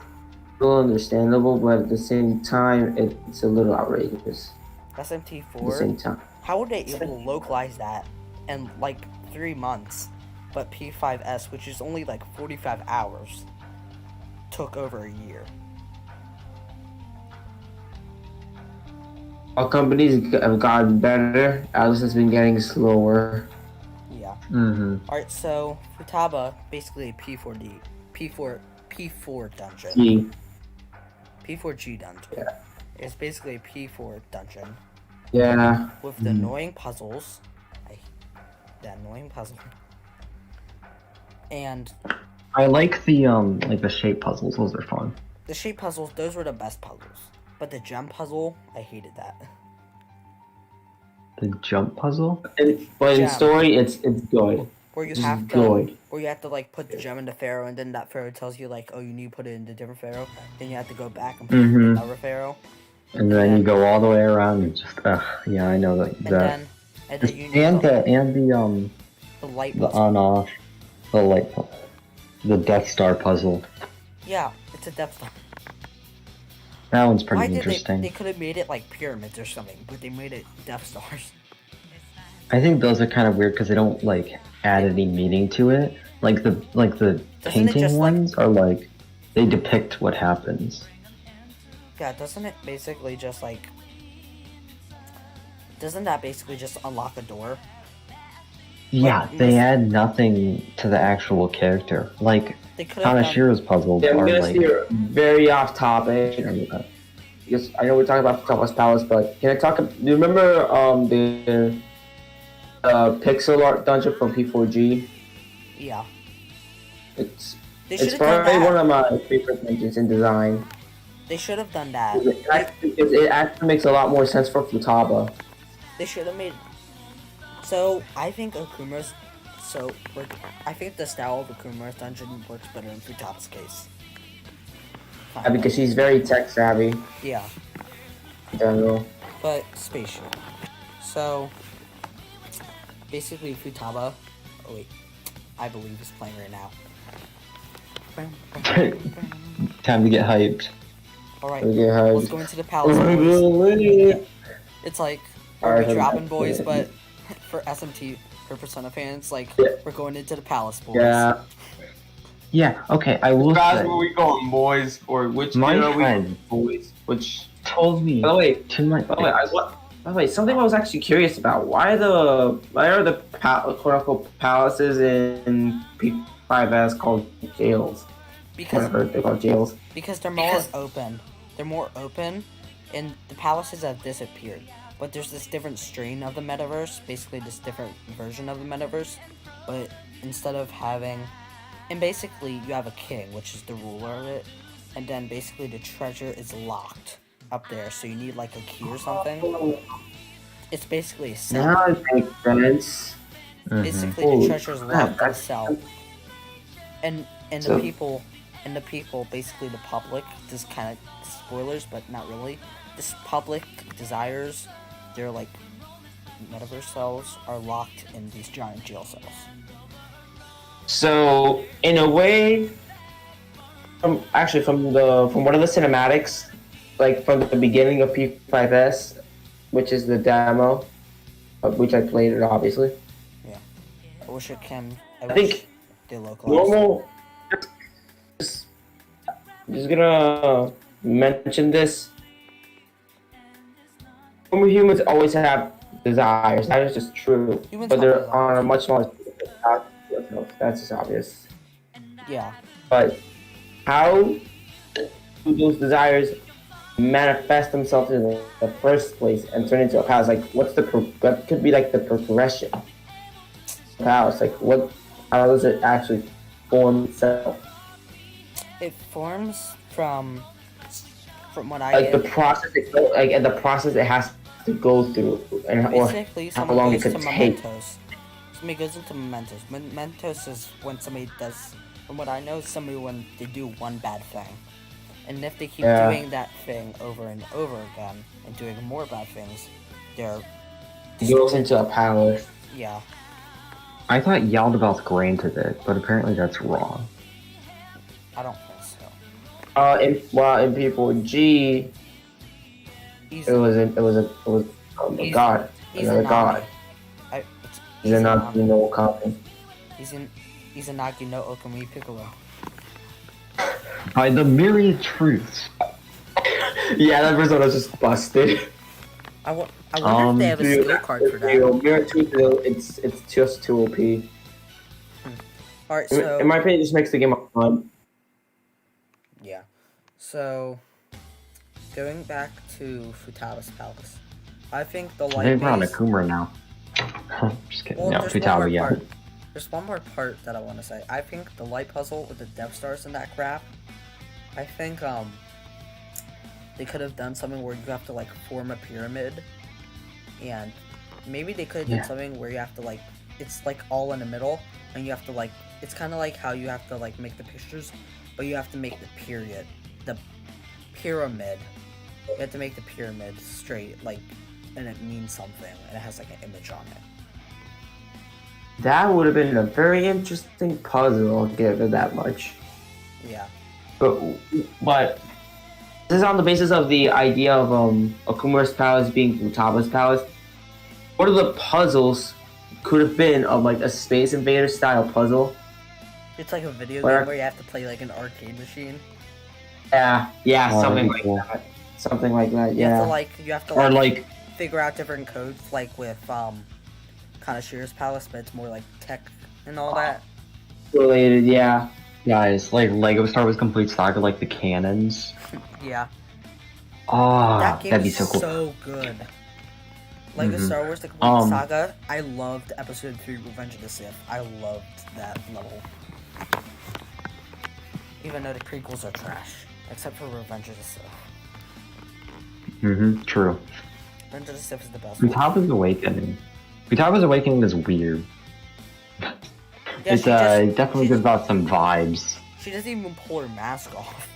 little understandable, but at the same time, it's a little outrageous. At the SMT4. same time. How were they able to localize that in like 3 months? But P5S, which is only like 45 hours, took over a year. All companies have gotten better. Alice has been getting slower. Yeah. Mm-hmm. Alright, so Futaba, basically a P4D. P4 dungeon. Gee, P4G dungeon. Yeah. It's basically a P4 dungeon yeah. with the annoying puzzles. That annoying puzzle. And I like the shape puzzles. Those are fun. the shape puzzles, those were the best puzzles. But the gem puzzle, I hated that. The jump puzzle. But in Gem. story, it's good. Where you This is have to good. like put the gem into Pharaoh, and then that Pharaoh tells you like, oh, you need to put it into different Pharaoh. Then you have to go back and put it in Mhm. another Pharaoh. And then you go all the way around and just yeah, I know that. And then you need And the the light the puzzle. on off the light puzzle. the Death Star puzzle. Yeah, it's a Death Star. That one's Why pretty did interesting. they could have made it like pyramids or something, but they made it Death Stars. I think those are kind of weird because they don't like add any meaning to it. Like the Doesn't it painting just, like- ones are like they depict what happens. Yeah, doesn't it basically just like... Doesn't that basically just unlock a door? Yeah, But they add nothing to the actual character. Like They could have done... Kanashiro's puzzles Yeah, I'm are gonna like steer very off topic. Because I know we're talking about Futaba Palace, but can I talk? Do you remember the pixel art dungeon from P4G? Yeah. It's They should it's have done probably that. one of my favorite dungeons in design. They should have done that. It actually makes a lot more sense for Futaba. They should have made... So, I think Akuma's... I think the style of Akuma's dungeon works better in Futaba's case. Yeah, because she's very tech savvy Yeah, in general. but spatial. So, basically Futaba... Oh wait, I believe is playing right now. time to get hyped. Alright, Yeah, let's go into the palace, boys. It's like, we're Alright, dropping boys, but for SMT, for Persona fans, like, Yeah. we're going into the palace, boys. Yeah. Yeah, okay, I will Guys, say, where we going, boys? Or which My era are we friend- going, boys? Which? told me By the way, to my By the way, something I was actually curious about. Why are the quote unquote palaces in P5S called jails? Because Whatever they're called jails. Because they're more open. They're more open, and the palaces have disappeared. But there's this different strain of the metaverse, basically this different version of the metaverse. But instead of having... And basically, you have a king, which is the ruler of it. And then basically the treasure is locked up there, so you need like a key or something. It's basically a cell. Now it makes sense. Basically, Oh, the treasure is locked in a that's- cell. And So- the people, basically the public, this kind of spoilers, but not really. This public desires, their like metaverse cells are locked in these giant jail cells. So in a way, from one of the cinematics, like from the beginning of P5S, which is the demo, of which I played it obviously. I wish it can. I think wish they localized. Normal. Just gonna mention this. Normal humans always have desires. That is just true. Humans But have they're desires. on a much smaller scale. That's just obvious. Yeah. But how do those desires manifest themselves in the first place and turn into a palace? Like, what could be like the progression of a palace? Like, how does it actually form itself? It forms from what I Like get. the process, and the process it has to go through, and or Basically, how someone long goes it to could take. mementos. Somebody goes into mementos. Mementos is when somebody does, from what I know, somebody when they do one bad thing. And if they keep Yeah. doing that thing over and over again, and doing more bad things, they're... It goes into a palace. Yeah. I thought Yaldabaoth granted it, but apparently that's wrong. I don't think so. In P4G, He's, it was oh my He's- god, he's another a god. Nagi. He's a not no copy. He's a Nagi no Okami Piccolo. By the myriad truths. Yeah, that persona was just busted. I wonder if they have a Dude, skill card for that. Mirror Tooth, it's just too OP. Alright, so... In my opinion, it just makes the game fun. Yeah. So, going back to Futaba's Palace, I think the They light brought base... Akuma now. Just kidding. Well, No, there's one more Futaba, yeah. part. There's one more part that I want to say. I think the light puzzle with the Death Stars and that crap, I think, they could have done something where you have to, like, form a pyramid, and maybe they could have Yeah. done something where you have to, like, it's, like, all in the middle, and you have to, like, it's kind of like how you have to, like, make the pictures, but you have to make the pyramid, you have to make the pyramid straight, like, and it means something, and it has, like, an image on it. That would have been a very interesting puzzle. I'll give it that much. Yeah. But this is on the basis of the idea of Okumura's palace being Futaba's palace. What are the puzzles could have been of like a Space Invader style puzzle? It's like a video Where- game where you have to play like an arcade machine. Yeah, Oh, something that'd like be cool. that. Something like that. You have Yeah. to Or like, figure out different codes, like with Kanashira's palace, but it's more like tech and all that. Related. Yeah. guys, like Lego Star Wars Complete Saga, like the cannons. Yeah. Oh, That game that'd be is so cool. so good. Lego Mhm. Star Wars The Complete Saga, I loved Episode 3 Revenge of the Sith. I loved that level. Even though the prequels are trash. Except for Revenge of the Sith. True. Revenge of the Sith is the best one. Futaba's Awakening. Futaba's Awakening is weird. Yeah, It's she just- it definitely she- gives out some vibes. She doesn't even pull her mask off.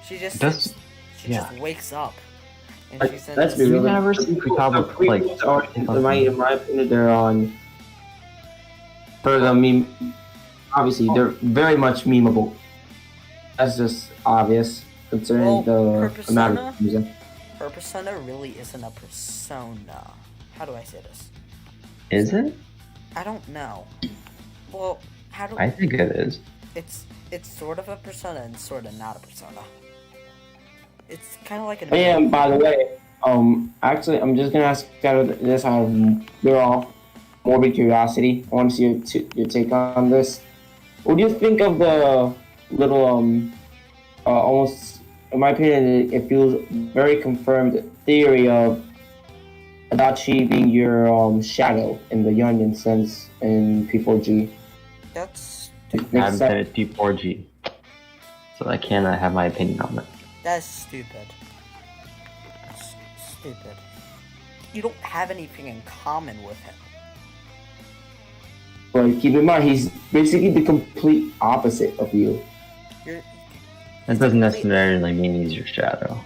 She just Does just wakes up. And Like, she's in let's be this- You've real. never seen Futaba, The prequels are, in my opinion, they're on. For the meme, obviously they're very much memeable. That's just obvious concerning Well, her the amount of persona- using. Her persona really isn't a persona. How do I say this? is it? I don't know. Well, how do I think it is. it's sort of a persona and sort of not a persona. It's kind of like an. Oh, yeah, and by the way, actually, I'm just gonna ask out of this out of all morbid curiosity. I want to see your take on this. What do you think of the little almost, in my opinion, it feels very confirmed theory of Adachi being your shadow in the Yonian sense in P4G. That's It I makes haven't sense. been at P4G, so I cannot have my opinion on it. that's stupid. That's stupid. You don't have anything in common with him. But keep in mind, he's basically the complete opposite of you. You're. That doesn't necessarily mean he's your shadow.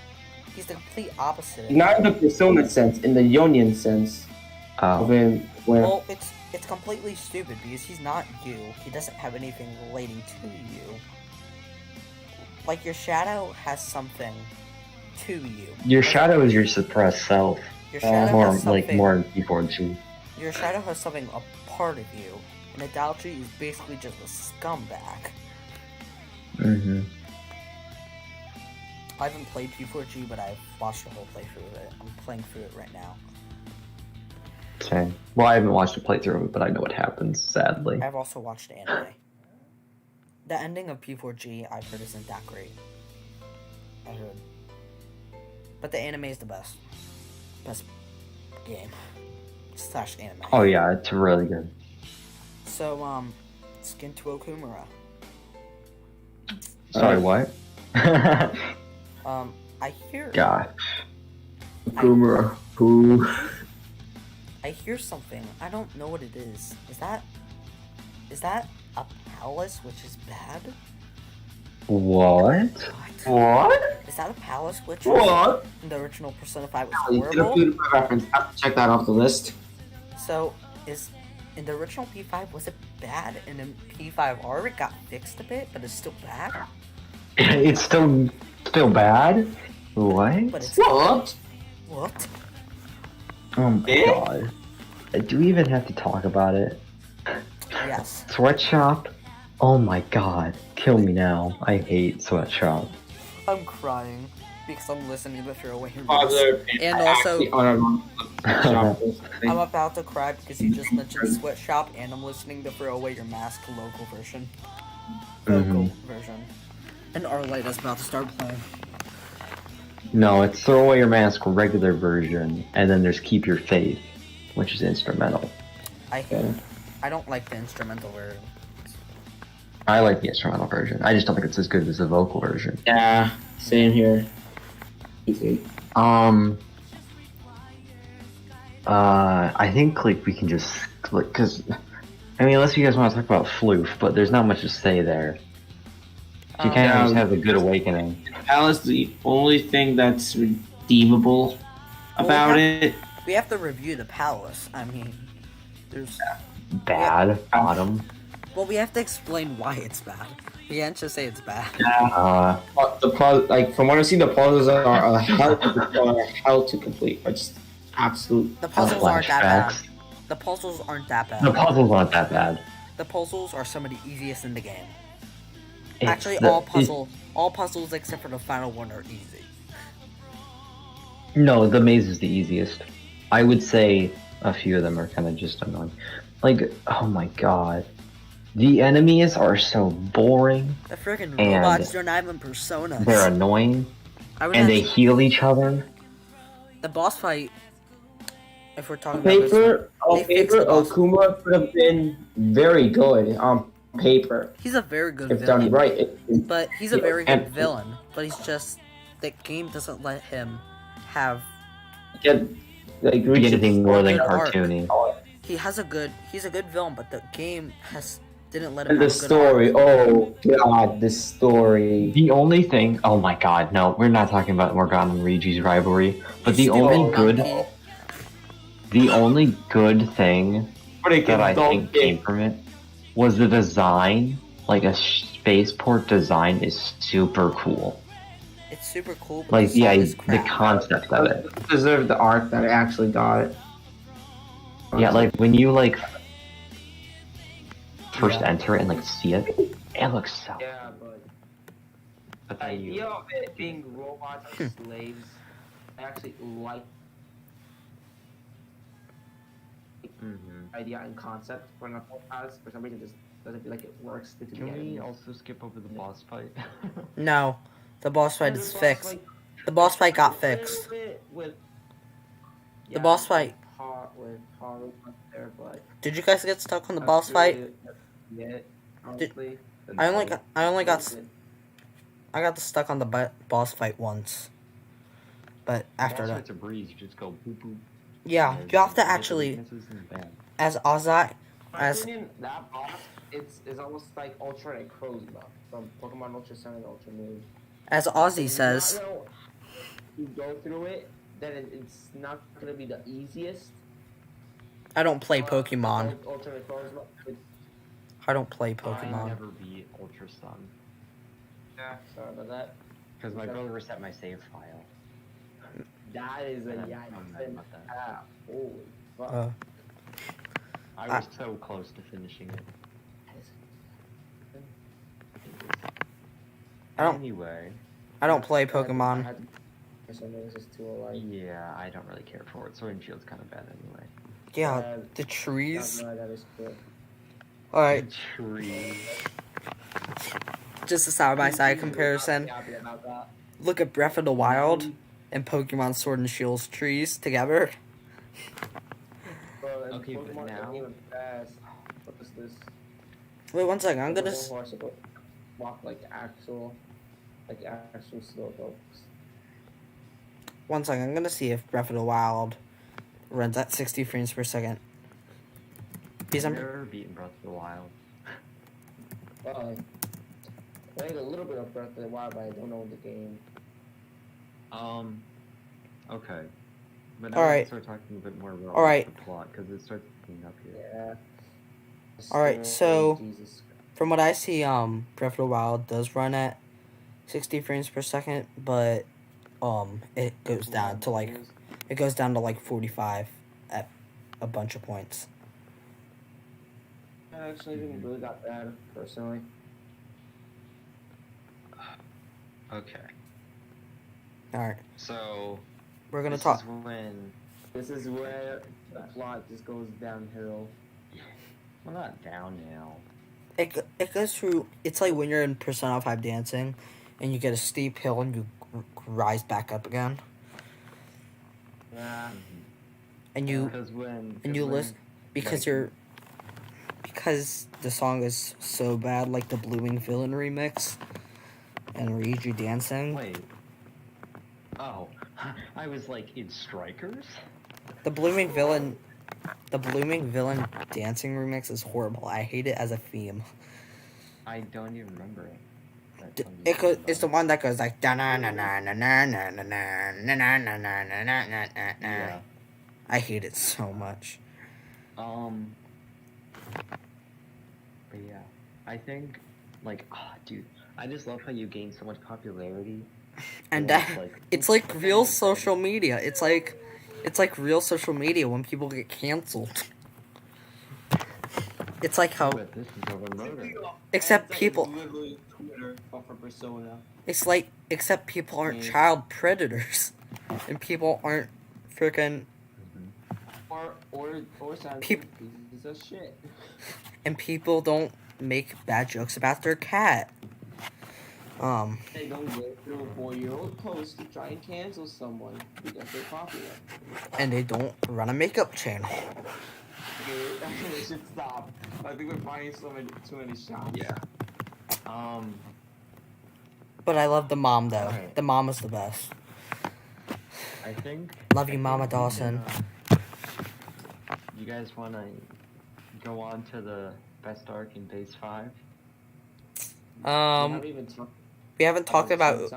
He's the complete opposite. Not in the persona sense, in the Yonian sense of Oh, him, where Well, it's completely stupid because he's not you. He doesn't have anything relating to you. Like your shadow has something to you. your shadow is your suppressed self. Your shadow More has something. like more in P4G. Your shadow has something a part of you, and Adachi is basically just a scumbag. Mm-hmm. I haven't played P4G, but I've watched a whole playthrough of it. I'm playing through it right now. Same. Well, I haven't watched a playthrough of it, but I know what happens. Sadly. I've also watched anime. The ending of P4G, I've heard, isn't that great. I heard. But the anime is the best. Best game. / anime. Oh yeah, it's really good. So, Skin to Okumura. Sorry, what? I hear... Gosh. Gumara, who I hear something. I don't know what it is. Is that a palace, which is bad? What? what? Is that a palace which What? in the original Persona 5 was You did a horrible? beautiful reference. I have to check that off the list. So, in the original P5, was it bad? And in P5R, it got fixed a bit, but it's still bad? It's still bad? What? But it's... What? What? Oh my Eh? god. Do we even have to talk about it? Yes. Sweatshop? Oh my god. Kill me now. I hate Sweatshop. I'm crying because I'm listening to Throw Away Your Father, Mask. And also, also, I'm about to cry because you just mentioned Sweatshop, and I'm listening to Throw Away Your Mask local version. Vocal version. And Arlight is about to start playing. No, it's Throw Away Your Mask regular version, and then there's Keep Your Faith, which is instrumental. I don't like the instrumental version. I like the instrumental version. I just don't think it's as good as the vocal version. yeah, same here. I think like we can just like, cause I mean, unless you guys want to talk about Floof, but there's not much to say there. You kind of just have a good awakening. Alice, the only thing that's redeemable about it. We have to review the palace. I mean, there's bad bottom. Well, we have to explain why it's bad. We can't just say it's bad. The puzzle, like from what I've seen, the puzzles are hell to complete. Are just absolute. The puzzles aren't that bad. Flashbacks. The puzzles aren't that bad. The puzzles aren't that bad. The puzzles are some of the easiest in the game. It's Actually, the- all puzzles except for the final one are easy. No, the maze is the easiest. I would say a few of them are kind of just annoying. Like, oh my god. The enemies are so boring. The freaking And robots, they're not even personas. They're annoying. I would And they actually- heal each other. the boss fight. If we're talking about Paper, on they fixed paper, the boss. Okuma could have been very good on paper he's a very good if done villain. right. But he's a Yeah, very good and- villain. But he's just the game doesn't let him have. Get like Be anything more than good arc. cartoony. He's a good villain, but the game didn't let him. And the have a good arc. story, oh god, the story. The only thing, oh my god, no, we're not talking about Morgana and Regi's rivalry. But You the only stupid good, monkey. the only good thing that I think came from it was the design. Like a spaceport design is super cool. It's super cool. But Like, the song yeah, is the crap. concept of it. Deserve the arc that I actually got it. Yeah, like when you like first Yeah. enter it and like see it, it looks so. Yeah, but But the then idea you, of it being robots or slaves, I actually like Mhm. idea and concept for an has for some reason just doesn't feel like it works to Can the we end. also skip over the boss fight? No, the boss fight is fixed. The boss fight got fixed. The boss fight. With Haru up there, but Did you guys get stuck on the boss fight? Yeah, honestly. I got stuck on the boss fight once. But after that, It's a breeze. You just go boop boop. yeah, you have to actually, as Ozai, as opinion, that boss is almost like Ultra and Crozma from Pokemon Ultra Sun and Ultra Moon. as Ozzy says, You go through it, then it's not gonna be the easiest. I don't play Pokemon. Ultra and Crozma. I don't play I Pokemon. never beat Ultra Sun Yeah, sorry about that. because my brother reset my save file. That is a I'm yeah. mad about that. Holy fuck. I was so close to finishing it. I don't- Anyway, I don't play Pokemon. For some reason, it's too alike. yeah, I don't really care for it. Sword and Shield's kind of bad anyway. Yeah, the trees. That is cool. Alright, Tree. just a side-by-side comparison. Happy about that. Look at Breath of the Wild and Pokemon Sword and Shield's trees together. Bro, and Okay, but Pokemon now- ain't even fast. What is this? Wait one second, I'm gonna. Pokemon are supposed to walk like actual slow folks. One second, I'm gonna see if Breath of the Wild runs at 60 frames per second. Because I've I'm. never beaten Breath of the Wild. Well, I played a little bit of Breath of the Wild, but I don't know the game. Okay. But now Alright. we can start talking a bit more about Alright. the plot because it starts picking up here. Yeah. Alright, so- Jesus. From what I see, Breath of the Wild does run at 60 frames per second, but it goes down to like 45 at a bunch of points. I actually didn't really got bad personally. Okay. All right, So we're gonna this talk. is when. This is where the plot just goes downhill. Well, not down now. It goes through. It's like when you're in Persona 5 dancing, and you get a steep hill and you rise back up again, Yeah. and you Because when. and you when- listen because like- because the song is so bad, like the Blooming Villain remix, and Ryuji dancing. Wait. Oh, I was like in Strikers. The Blooming Villain dancing remix is horrible. I hate it as a theme. I don't even remember it. It's the one that goes like da na na na na na na na na na na na na na na na. Yeah. I hate it so much. But yeah, I think, like, dude, I just love how you gain so much popularity. And Yeah, it's like- it's like real social media. It's like real social media when people get canceled. It's like how But this is over murder. except It's people literally Twitter, but for Persona. it's like except people aren't Yeah. child predators, and people aren't freaking Or some Peop- pieces of shit. and people don't make bad jokes about their cat. They don't go through a 4-year-old post to try and cancel someone because they're popular. And they don't run a makeup channel. Okay, we should stop. I think we're finding too many shots. Yeah. But I love the mom though. Alright. The mom is the best. I think. Love you, I Mama think we Dawson. can, you guys want to go on to the best arc in Phase 5? We haven't talked about.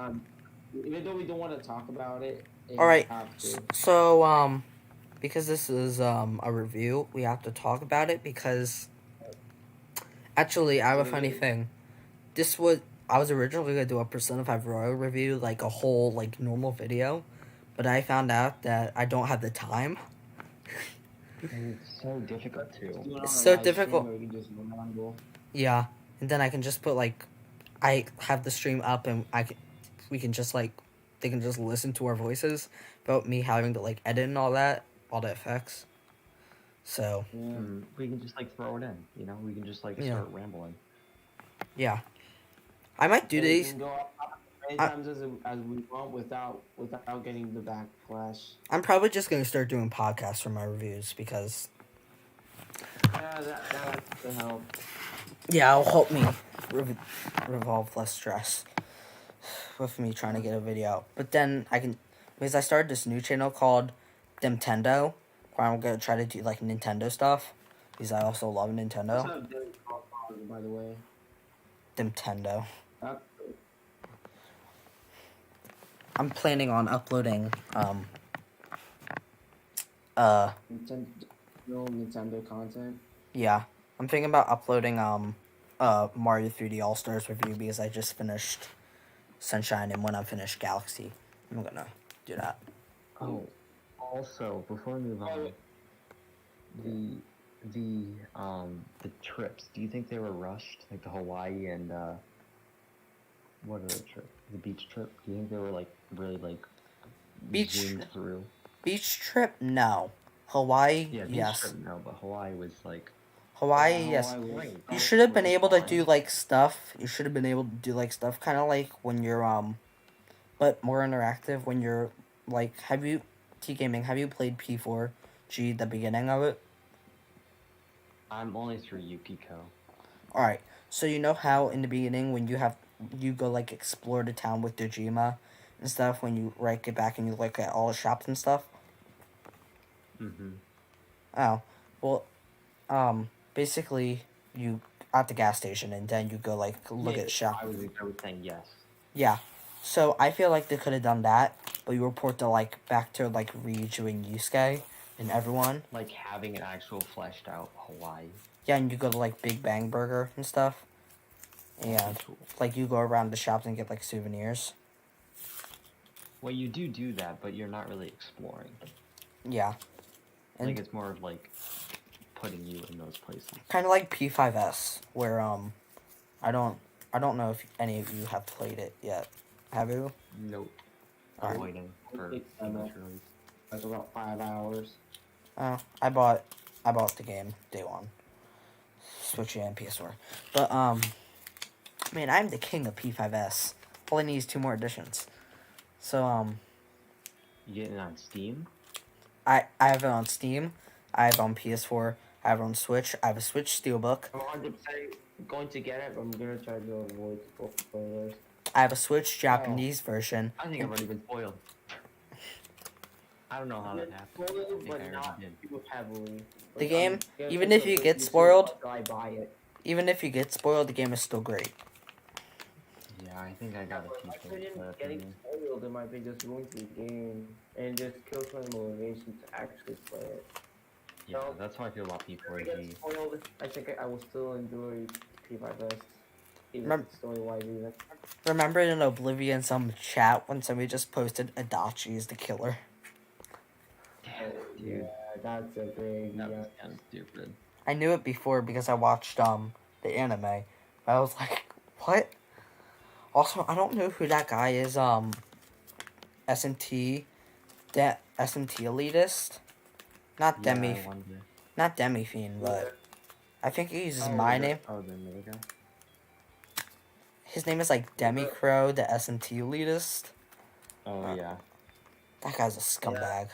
Even though we don't want to talk about it. All right. we have to. So because this is a review, we have to talk about it because. Actually, I have a funny thing. I was originally gonna do a Persona 5 Royal review, like a whole like normal video, but I found out that I don't have the time. It's so difficult to. Do it on It's a so live stream difficult. where we can just ramble. Yeah, and then I can just put like, I have the stream up and we can just like, they can just listen to our voices without me having to like edit and all the effects. So Yeah. We can just like throw it in, you know? We can just like Yeah. start rambling. yeah, I might do And we these. can go up as many times as we want without getting the backlash. I'm probably just gonna start doing podcasts for my reviews because Yeah, that could help. yeah, it'll help me revolve less stress with me trying to get a video out. But then because I started this new channel called Nintendo, where I'm gonna try to do like Nintendo stuff because I also love Nintendo. What's up, Derek, by the way? Nintendo. That's I'm planning on uploading Nintendo content. yeah. I'm thinking about uploading Mario 3D All Stars review because I just finished Sunshine, and when I finish Galaxy, I'm gonna do that. Oh, also, before we move on, the trips, do you think they were rushed? Like the Hawaii and, what other trip? The beach trip? Do you think they were, like, really, like, zoomed through? Beach trip? No. Hawaii? Yeah, beach yes. trip, no, but Hawaii was, like... Hawaii, yes. Hawaii was- You should have been was able to fine. do, like, stuff. You should have been able to do, like, stuff kind of like when you're, but more interactive when you're, like, T-Gaming, have you played P4G, the beginning of it? I'm only through Yukiko. Alright, so you know how in the beginning when you go, like, explore the town with Dojima and stuff, when you, get back and you look at all the shops and stuff? Mm-hmm. Oh, well, basically, you at the gas station, and then you go, like, look at shop. I was saying yes. Yeah. So, I feel like they could have done that, but you report to, like, back to, like, Ryuju and Yusuke and everyone. Like having an actual fleshed out Hawaii. Yeah, and you go to, like, Big Bang Burger and stuff. And, Cool. like, you go around the shops and get, like, souvenirs. Well, you do that, but you're not really exploring. Yeah. And Like, it's more of, like, putting you in those places. kind of like P5S, where, I don't know if any of you have played it yet. Have you? Nope. Alright. I'm waiting for It's English release. That's about 5 hours. I bought the game day one. Switch and PS4. But, man, I'm the king of P5S. All I need is 2 more editions. So, You get it on Steam? I have it on Steam. I have it on PS4. I have it on Switch. I have a Switch Steelbook. I'm 100% going to get it, but I'm going to try to avoid spoilers. I have a Switch Japanese version. I think I've already been spoiled. I don't know how that happened. Spoiled, I think but I already not did. too heavily. The game, even if you get spoiled, even if you get spoiled, the game is still great. Yeah, I think I got a few My things opinion, left getting in spoiled, it might be just ruins the game and just kills my motivation to actually play it. Yeah, No. that's how I feel about If I P4G. get spoiled, I think I will still enjoy P5 best. Even Remem- story-wise, even. Remember in Oblivion some chat when somebody just posted Adachi is the killer? Damn, Yeah, dude, that's a big that yeah. was kind of stupid. I knew it before because I watched the anime. I was like, what? Also, I don't know who that guy is. SMT, that SMT elitist, not Yeah, Demi, I wonder. not Demi Fiend, but I think he uses Oh, my the- name. Oh, the middle guy. His name is like Demi Crow, the SMT elitist. Oh yeah. That guy's a scumbag.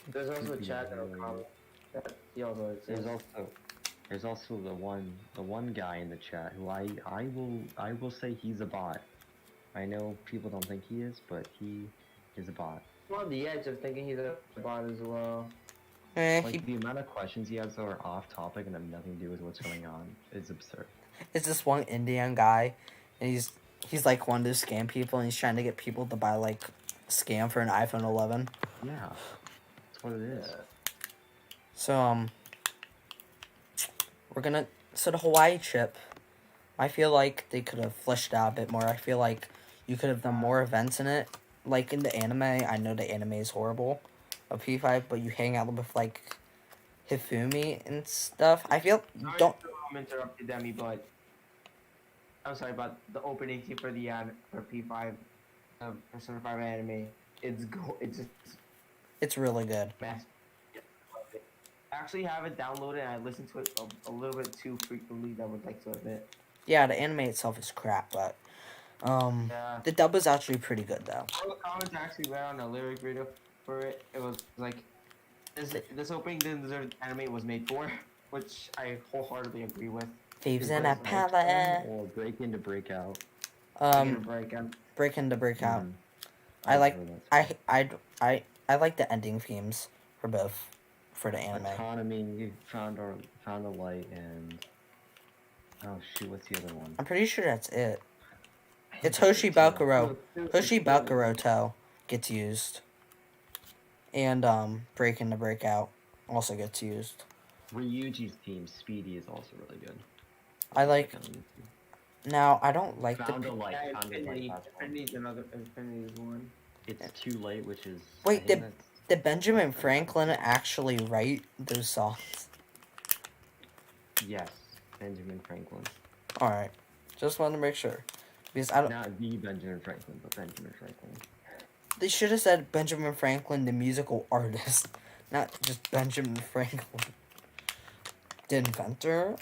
There's also a Creepy chat in guy, our really comment that he also There's exists. also the one guy in the chat who I will say he's a bot. I know people don't think he is, but he is a bot. I'm on the edge of thinking he's a bot as well. Like the amount of questions he has that are off topic and have nothing to do with what's going on is absurd. It's this one Indian guy, and he's like one of those scam people, and he's trying to get people to buy like scam for an iPhone 11. Yeah, that's what it is. So we're gonna the Hawaii trip. I feel like they could have fleshed it out a bit more. I feel like you could have done more events in it. Like in the anime, I know the anime is horrible of P5, but you hang out with like Hifumi and stuff. I feel don't. I'm interrupted, Demi, but I'm sorry about the opening theme for the for P5, Persona 5 anime. It's just It's really good. mess. I actually have it downloaded and I listen to it a little bit too frequently. That I would like to admit. Yeah, the anime itself is crap, but Yeah. the dub was actually pretty good though. All the comments actually read on a lyric video for it. It was like, this opening didn't deserve the anime it was made for, which I wholeheartedly agree with. Thieves in a Like, palette. Or break into breakout. Break into breakout. Mhm. I like heard that. I like the ending themes for both for the anime. Autonomy, found a light, and oh shoot, what's the other one? I'm pretty sure that's it. I think It's that's Hoshi it, too. Bakuro. Hoshi Bakuroto gets used. And Break into Breakout also gets used. Ryuji's team, Speedy, is also really good. I like now I don't like Found a the light. Yeah, Found a light. That's one. Infinity's one. It's too late, which is. Wait, I think that's- did Benjamin Franklin actually write those songs? Yes, Benjamin Franklin. Alright. Just wanted to make sure. Because I don't Not the Benjamin Franklin, but Benjamin Franklin. they should have said Benjamin Franklin the musical artist, not just Benjamin Franklin. The inventor?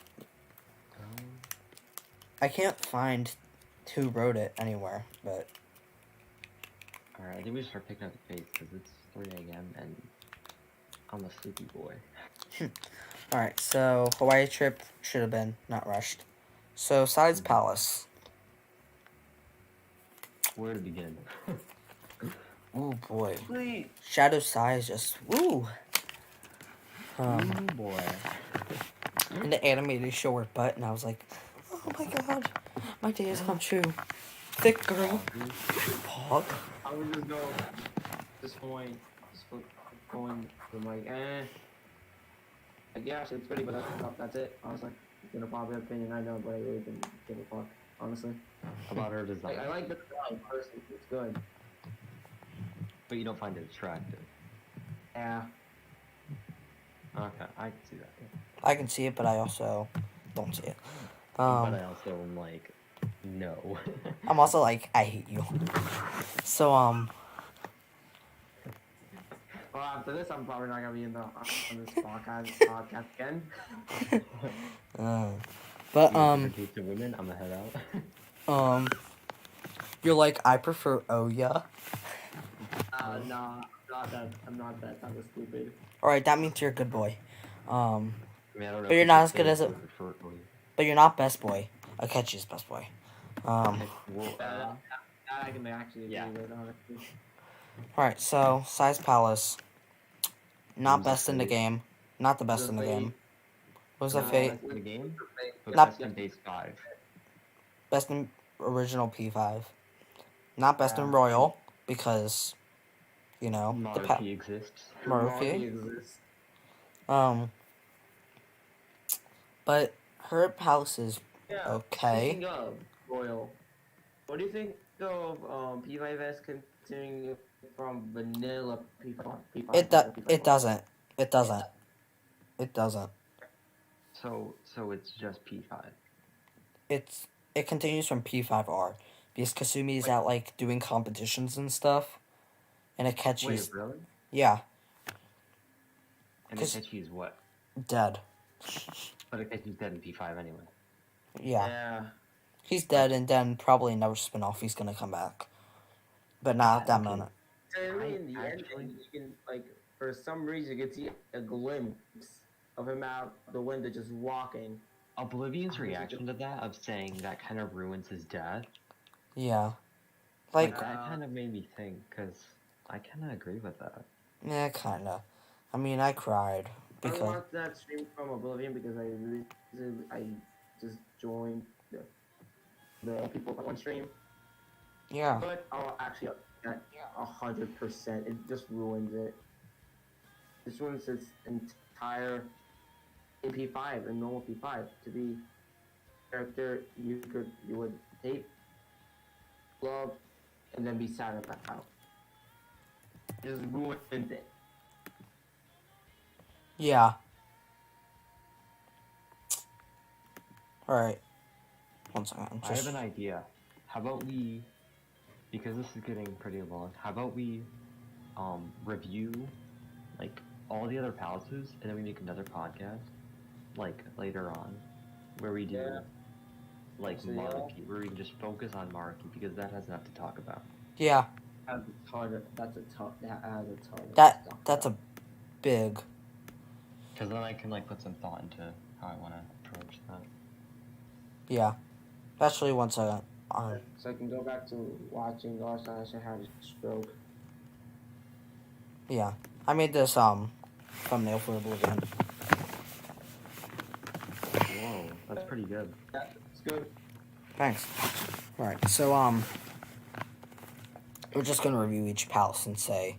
I can't find who wrote it anywhere, but Alright, I think we should start picking up the pace because it's 3 a.m. and I'm a sleepy boy. alright, so Hawaii trip should have been not rushed. So Sides Palace. Where to begin? Ooh boy. Please. Shadow Sai is just woo. Ooh, boy. In the animated show her butt, and I was like, oh my god, my day has come true. Thick girl. Pog. I would just go, just going from like, like, yeah, it's pretty, but that's it. I was like, it's an popular opinion, I know, but I really didn't give a fuck, honestly. About her design. Like, I like the design personally, it's good. But you don't find it attractive. Yeah. Okay, I can see that. I can see it, but I also don't see it. But I also am like, no. I'm also like, I hate you. So, Well, after this, I'm probably not gonna be on this podcast again. but, Taste of women, I'm gonna head out. you're like, I prefer Oya. No, I'm not that type of stupid. Alright, that means you're a good boy. I mean, I don't know But if you're you not should as good say as a- it for- But you're not best boy. Akechi's best boy. Well, That I can actually agree Yeah. with, honestly. Alright, so, Size Palace. Not Who's best in the the game. Not the best in the fate? game. What was the No, fate? in the game, but Not- best in base 5. Best in original P5. Not best in Yeah. Royal, because, you know, the Monarchy exists. Monarchy? exists. Um, but her palace is Yeah. okay. Speaking of Royal, what do you think of P5S continuing it from vanilla P5? It doesn't. It doesn't. It doesn't. So it's just P5. It continues from P5R because Kasumi is Wait. out like doing competitions and stuff, and Wait, Akechi's really? yeah And 'Cause- Akechi's what? dead. But Akechi's dead in P5 anyway. Yeah, Yeah. he's dead, and then probably another spin-off he's gonna come back, but not at that Okay. moment. Apparently, in the actually- ending, you can like for some reason you can see a glimpse of him out the window just walking. Oblivion's reaction to that, of saying that kind of ruins his death, Yeah, like like that kind of made me think, because I kind of agree with that. yeah, kinda. I mean, I cried I because watched that stream from Oblivion because I just joined the people on stream. yeah, But I'll actually 100%. It just ruins it. This ruins its entire in P5 and normal P5 to be character you would hate, love, and then be sad about. Just ruined it. yeah. All right, one second. I'm I just have an idea. How about we, because this is getting pretty long, how about we review like all the other palaces, and then we make another podcast like later on where we do Yeah. like So, yeah. Maruki, where we can just focus on Maruki because that has enough to talk about. yeah. That's a ton. That's a ton. That has a ton. of That stuff. that's a big. Because then I can like put some thought into how I want to approach that. Yeah. Actually, one second. So I can go back to watching last time I had a stroke. Yeah. I made this thumbnail for Oblivion. Whoa, that's pretty good. It's good. Thanks. Alright, so we're just gonna review each palace and say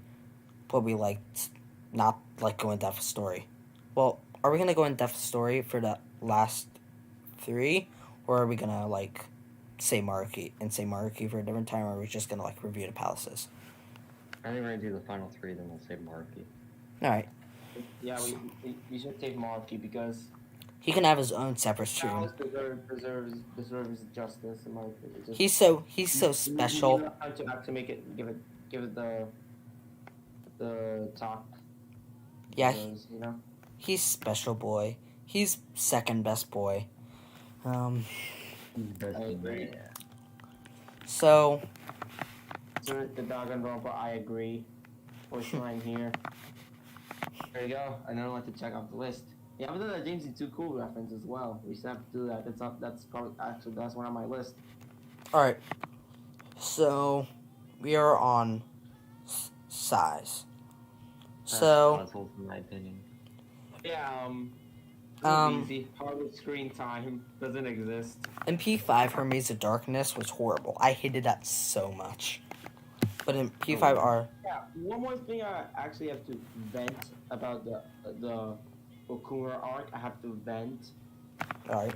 what we liked, not like go in depth story. Well, are we gonna go in depth story for the last 3? Or are we gonna like say Maruki for a different time, or are we just gonna like review the palaces? I think we're gonna do the final 3, then we'll save Maruki. Alright. Yeah, we should take Maruki because He can have his own separate stream. Charles deserves justice in my opinion. Just, He's so we special. need enough time to actually make it give it the top. Yeah, Because, you know. he's special boy. He's second best boy. Best I agree. man. So So the Danganronpa, I agree. Voice line here. There you go. I don't like to check off the list. Yeah, but then the James is too cool reference as well. We should have to do that. That's probably actually that's one on my list. alright. So we are on size. That's So puzzles, in my opinion. Yeah, easy. Hardwood screen time doesn't exist. in P5 her Maze of Darkness was horrible. I hated that so much. But in P5R Yeah, one more thing I actually have to vent about the Okura arc. I have to vent. alright.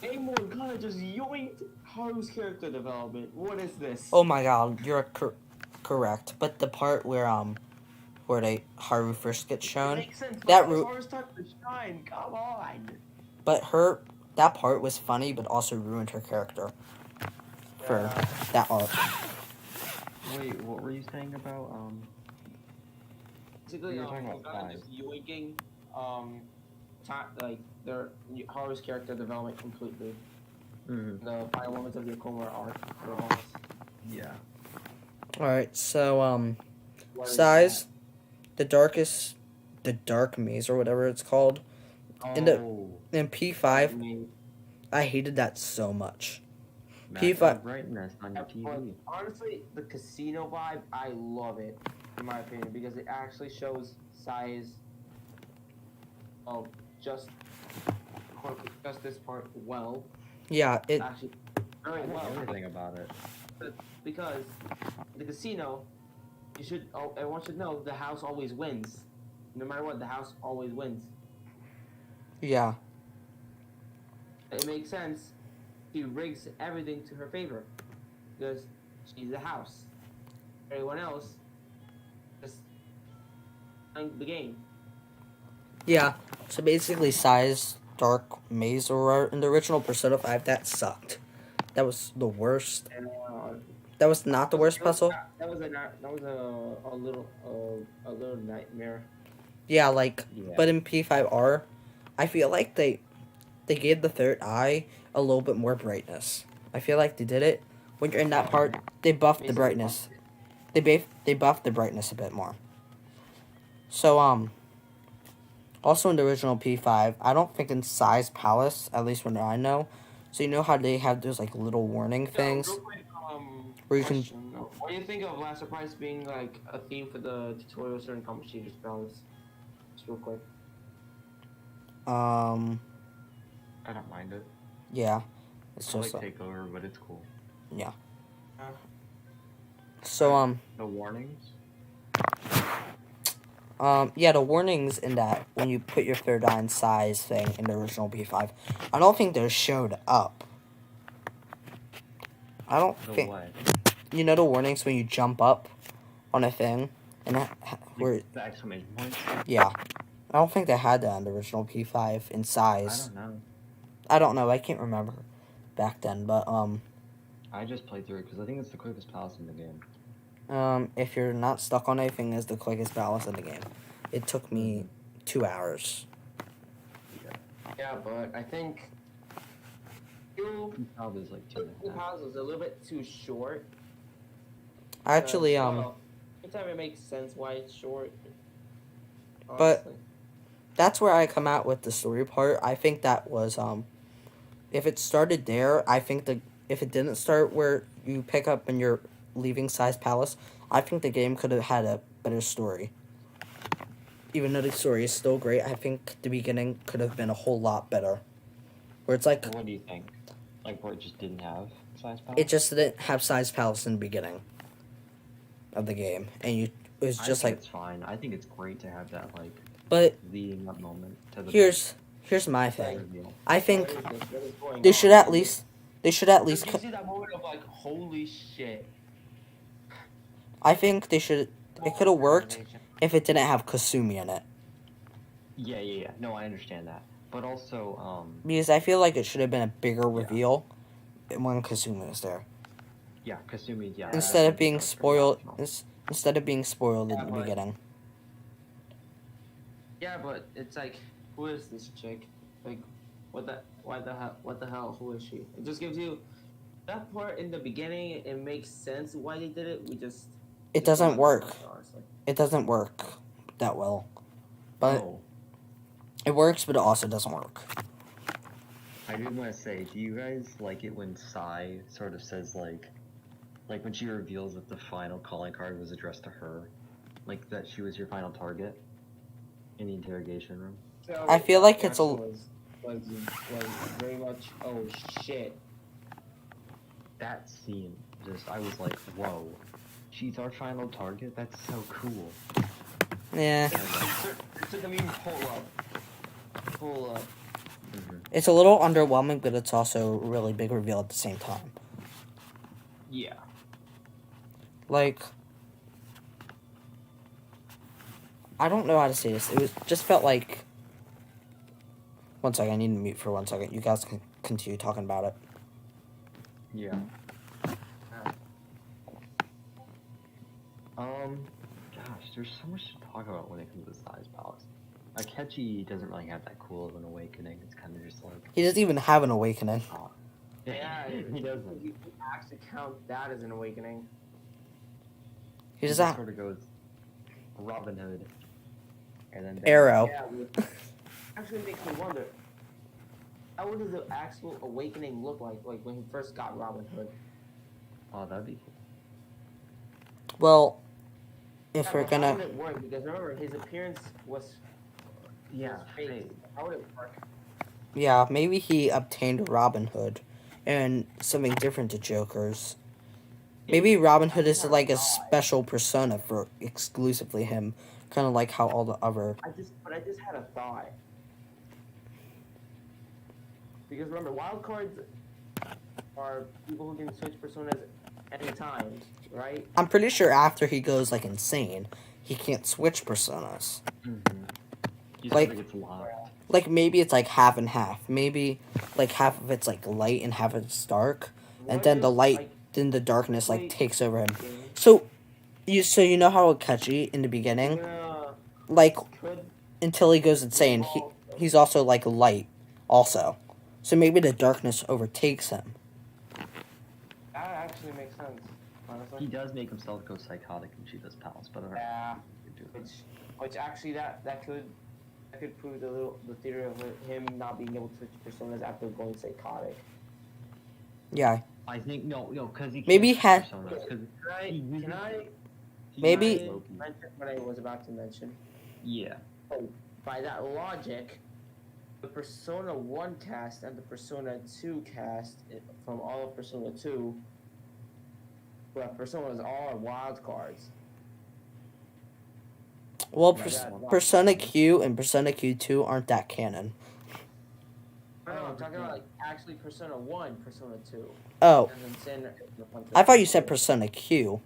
Amor kinda just yoinked Haru's character development. What is this? Oh my god, you're correct. But the part where Haru first gets shown, Makes sense. that Haru's time to shine. Come on. but that part was funny, but also ruined her character for Yeah. that arc. Wait, what were you saying about Basically, You're talking about kinda just yoinking like their Haru's character development completely. The final moments of the Okura arc. were lost. Yeah. Alright, so What is size, the dark maze or whatever it's called. that? in the- Oh, In I P5, mean, I hated that so much. maximum P5 brightness on your but TV. honestly, the casino vibe, I love it, in my opinion, because it actually shows size of just this part well. Yeah, it Actually, I very know well. everything about it. Because the casino, everyone should know the house always wins. No matter what, the house always wins. Yeah. It makes sense. She rigs everything to her favor because she's the house. Everyone else just playing the game. Yeah. So basically, Size, Dark, Maze Aurora in the original Persona 5, that sucked. That was the worst. And That was not the worst puzzle. that was a little nightmare. Yeah, like, Yeah. but in P5R, I feel like they gave the third eye a little bit more brightness. I feel like they did it when you're in that part. They buffed the brightness. They buffed the brightness a bit more. So also in the original P5, I don't think in Size Palace, at least when I know. So you know how they have those like little warning things Real quick, where you can. question. What do you think of Last Surprise being like a theme for the tutorials during Kamashi's balance? Just real quick. I don't mind it. Yeah, it's I just like Takeover, but it's cool. yeah. So The warnings. yeah, the warnings in that when you put your third eye in Size thing in the original P5, I don't think those showed up. I don't The think. what? You know the warnings when you jump up on a thing and where The exclamation points. yeah, I don't think they had that in the original P5 in I Size. don't know. I don't know. I can't remember back then, but I just played through it because I think it's the quickest palace in the game. if you're not stuck on anything, it's the quickest balance in the game. It took me 2 hours. Yeah, but I think two Probably like 2.5. pauses was a little bit too short. Actually, Anytime it makes sense why it's short. But- Honestly. that's where I come out with the story part. I think that was if it started there, I think if it didn't start where you pick up and you're leaving Size Palace, I think the game could have had a better story. Even though the story is still great, I think the beginning could have been a whole lot better. Where it's like What do you think? Like where it just didn't have size palace? it just didn't have Size Palace in the beginning of the game, and it was I just think like. it's fine. I think it's great to have that like But leading up moment to the here's my big thing. reveal. I think What is going they on? should at least Did you see that moment of like, holy shit? I think they should. It could have worked if it didn't have Kasumi in it. Yeah. No, I understand that. But also, Because I feel like it should have been a bigger reveal when Kasumi was there. yeah, Kasumi, yeah. Instead of that's being pretty spoiled optional. instead of being spoiled Yeah, in the but- beginning. Yeah, but it's like, who is this chick? Like, what the hell, who is she? It just gives you that part in the beginning. It makes sense why they did it. It doesn't work. Honestly. It doesn't work that well. But Oh, it works, but it also doesn't work. I did want to say, do you guys like it when Sai sort of says like when she reveals that the final calling card was addressed to her, like that she was your final target in the interrogation room? So, I feel like the it's a- reaction was very much, oh shit. That scene, just I was like, whoa, she's our final target. That's so cool. Yeah. And, like, It took me pull up. It's a little underwhelming, but it's also a really big reveal at the same time. Yeah. Like, I don't know how to say this. It was just felt like. One second, I need to mute for 1 second. You guys can continue talking about it. Yeah. Gosh, there's so much to talk about when it comes to Size Palace. Akechi doesn't really have that cool of an awakening. It's kind of just like, He doesn't even have an awakening. Yeah, he doesn't. You actually count that as an awakening. He just doesn't. sort of goes Robin Hood, and then Arrow. Yeah, actually makes me wonder. How does the actual awakening look like when he first got Robin Hood? Oh, that'd be cool. Well, if Yeah, we're but How gonna. would it work? Because remember, his appearance was Yeah, fake. fake. How would it work? Yeah, maybe he obtained Robin Hood and something different to Joker's. Maybe Robin Hood is like a special persona for exclusively him. Kind of like how all the other. I just had a thought. Because remember, wild cards are people who can switch personas anytime, right? I'm pretty sure after he goes like insane, he can't switch personas. Mm-hmm. He Like- sort of gets locked. Like maybe it's like half and half. Maybe like half of it's like light and half of it's dark, and then the light, then the darkness like takes over him. So you know how Akechi in the beginning, like Could until he goes insane, he's also like light, also. So maybe the darkness overtakes him. that actually makes sense, honestly. He does make himself go psychotic and cheat his pals, but Yeah, which actually that could prove the theory of him not being able to switch personas after going psychotic. Yeah. I think no, because he Maybe can't he switch personas, 'cause Can I Maybe- mention what I was about to mention? yeah. By that logic, the Persona 1 cast and the Persona 2 cast from all of Persona 2, well, Personas all are wild cards. Well, Yeah, Persona Q and Persona Q2 aren't that canon. No, I'm talking about like actually Persona 1, Persona 2. Oh, And then Sin- I thought you said Persona Q.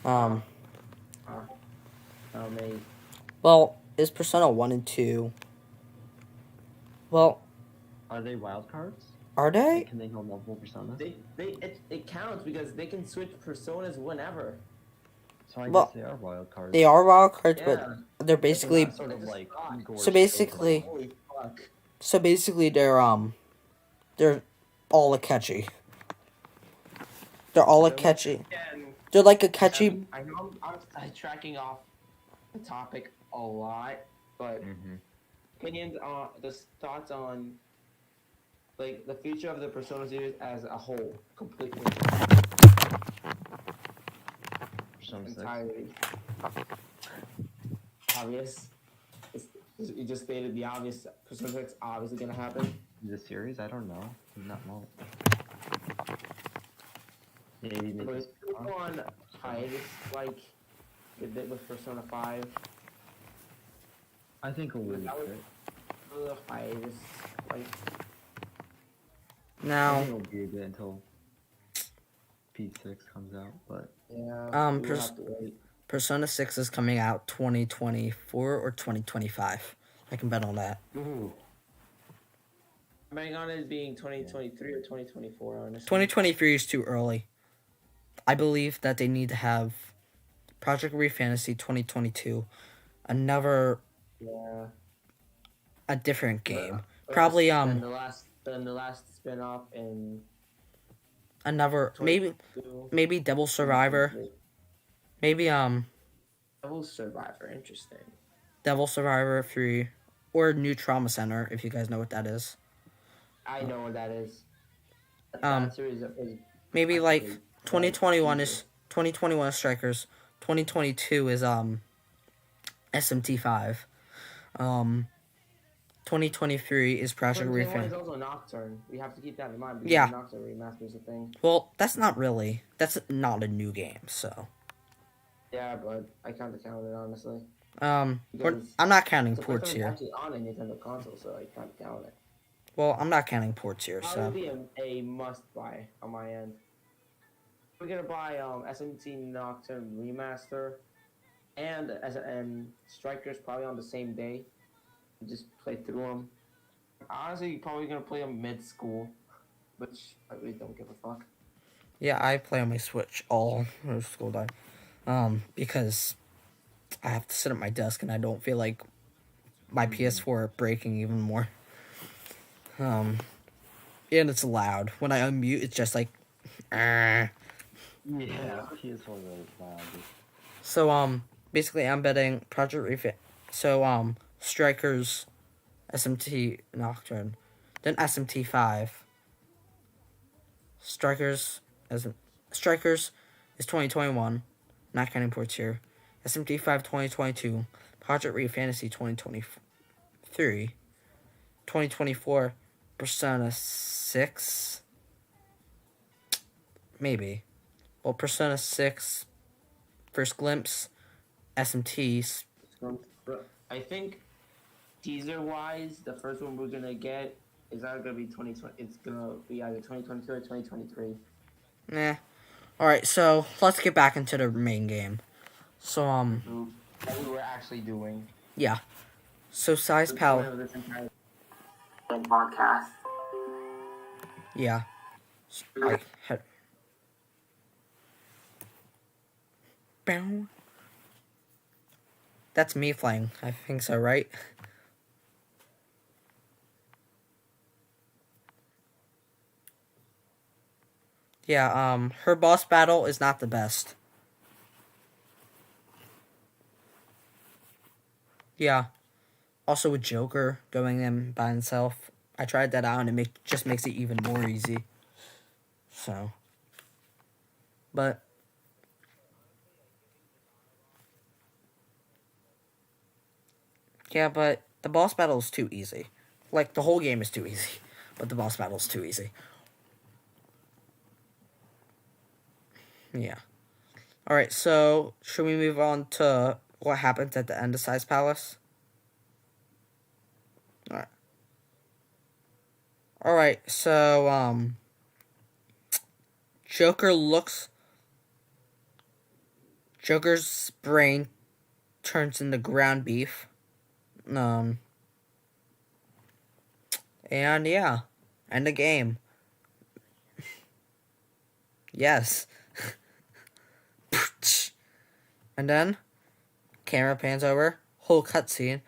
Oh, mate. Well, is Persona 1 and 2... Well, Are they wild cards? are they? Can they hold multiple personas? It counts because they can switch personas whenever. So I Well, guess they are wild cards. They are wild cards, Yeah. but they're basically... It's not sort of like Igor's So basically- Holy fuck. So basically, they're all Akechi. They're all Akechi. Again, They're like Akechi. I know I'm tracking off the topic a lot, but Mm-hmm. opinions on the thoughts on like the future of the Persona series as a whole, completely Persona 6. entirely. Obvious. You just stated the obvious. Persona 6 obviously gonna happen. The series? I don't know. I do not know. Maybe make But it- it's still on hiatus, like it did with Persona 5. I think we'll lose That was- it. Ugh, hiatus, like I Now, think it'll be a bit until P6 comes out, but yeah. Um, we'll have to wait. Persona 6 is coming out 2024 or 2025. I can bet on that. ooh, I'm betting on it being 2023 or 2024, honestly. 2023 is too early. I believe that they need to have Project Re Fantasy 2022, another, Yeah. a different game. But Probably, then the last spin-off in another, maybe 22. Devil Survivor. Maybe, Devil Survivor, interesting. Devil Survivor 3, or New Trauma Center, if you guys know what that is. I know what that is. Um, That series is Maybe like actually 2021 is 2021 is Strikers, 2022 is SMT5, 2023 is Project 2021 is Refan. also Nocturne. We have to keep that in mind because Yeah. Nocturne remaster is a thing. Well, that's not a new game, so Yeah, but I kind of count it honestly. I'm not counting It's the first ports time it's here. actually on a Nintendo console, so I can't count it. Well, I'm not counting ports here, That so would be a must buy on my end. We're gonna buy SMT Nocturne remaster and Strikers probably on the same day. Just play through them. Honestly, probably gonna play them mid school, which I really don't give a fuck. yeah, I play on my Switch all school time, because I have to sit at my desk and I don't feel like my PS4 breaking even more. And it's loud. When I unmute, it's just like, yeah, PS4 really loud. So, basically, I'm betting Project Refit. So, Strikers, SMT Nocturne, then SMT5. Strikers is 2021, not counting ports here. SMT5 2022, Project Re Fantasy 2023, 2024, Persona 6. Maybe. Well, Persona 6, First Glimpse, SMTs. I think teaser wise, the first one we're gonna get It's either gonna be 2020. It's gonna be either 2022 or 2023. Nah. Alright, so let's get back into the main game. So, What we were actually doing. yeah. So, size The power. point of this entire podcast. Yeah. Like, bow. That's me flying. I think so, right? Yeah, her boss battle is not the best. Yeah. Also with Joker going in by himself. I tried that out and it just makes it even more easy. So. But. Yeah, but the boss battle is too easy. Like, the whole game is too easy. But the boss battle is too easy. Yeah. Alright, so should we move on to what happens at the end of Size Palace? Alright. Alright, so, Joker's brain turns into ground beef. And yeah. End the game. Yes. And then, camera pans over, whole cutscene.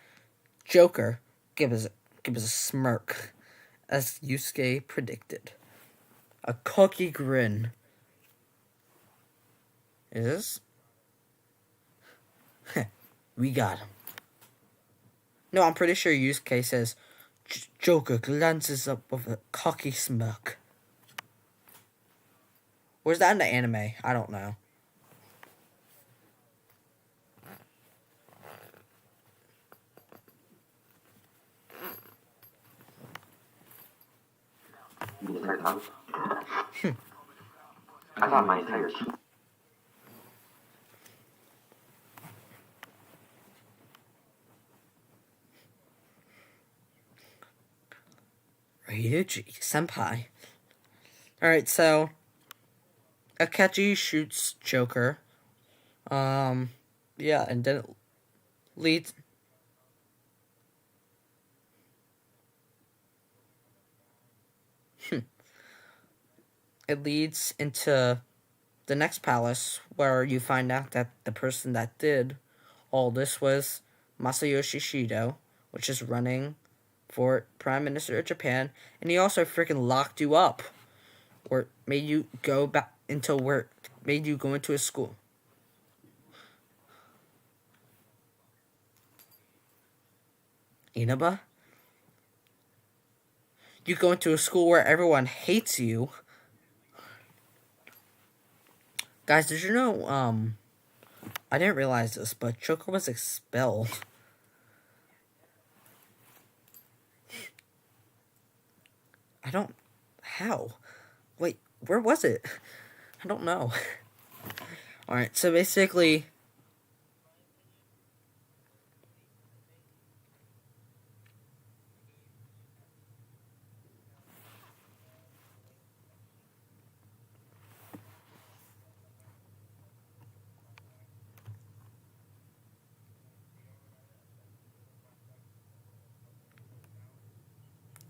Joker gives a smirk, as Yusuke predicted. A cocky grin. Is this? We got him. No, I'm pretty sure Yusuke says, Joker glances up with a cocky smirk. Where's that in the anime? I don't know. I thought my entire Ryuji senpai. Alright, so Akechi shoots Joker. Yeah, and then it leads. It leads into the next palace where you find out that the person that did all this was Masayoshi Shido, which is running for Prime Minister of Japan, and he also freaking locked you up, or made you go back into work, made you go into a school. Inaba? You go into a school where everyone hates you. Guys, did you know, I didn't realize this, but Joker was expelled. How? Wait, where was it? I don't know. Alright, so basically,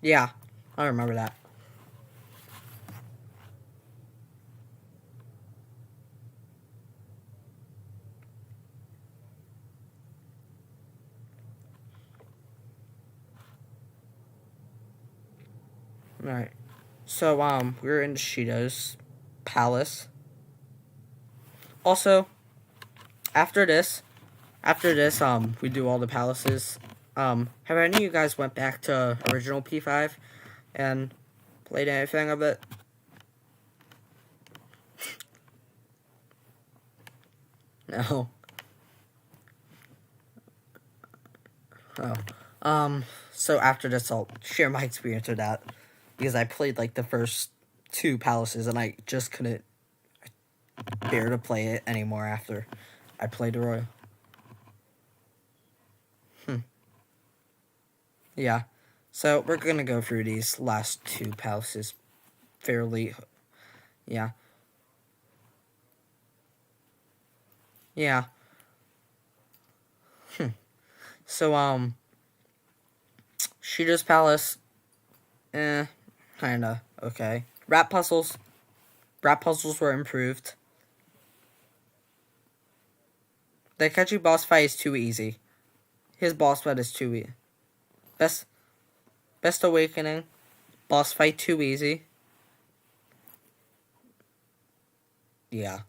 yeah, I remember that. Alright. So, we were in Shido's palace. Also, after this, we do all the palaces. Have any of you guys went back to original P5 and played anything of it? No. Oh. So after this, I'll share my experience with that. Because I played, like, the first 2 palaces, and I just couldn't bear to play it anymore after I played the Royal. Yeah. So we're gonna go through these last two palaces fairly. Yeah. Yeah. So Shooter's Palace. Kinda okay. Rat puzzles. Rat puzzles were improved. The Catchy boss fight is too easy. His boss fight is too easy. Best Awakening. Boss fight too easy. Yeah.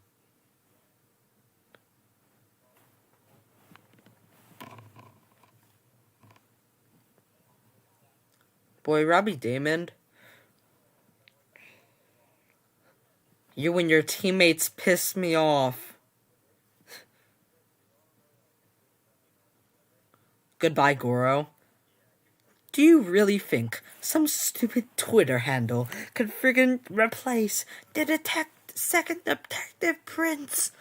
Boy, Robbie Damon. You and your teammates piss me off. Goodbye, Goro. Do you really think some stupid Twitter handle could friggin' replace the second Detective Prince?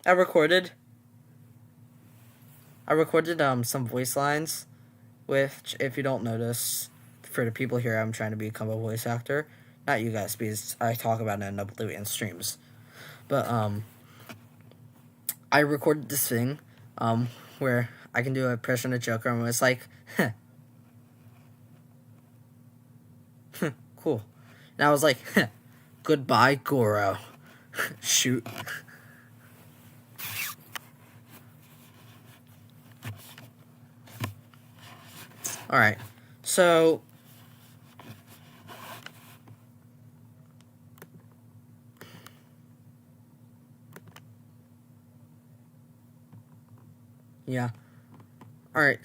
I recorded some voice lines, which, if you don't notice, for the people here, I'm trying to become a voice actor. Not you guys, because I talk about it in Oblivion streams. But I recorded this thing, where I can do a impression of Joker, and it's like, cool. And I was like, goodbye, Goro. Shoot. Alright, so yeah. Alright.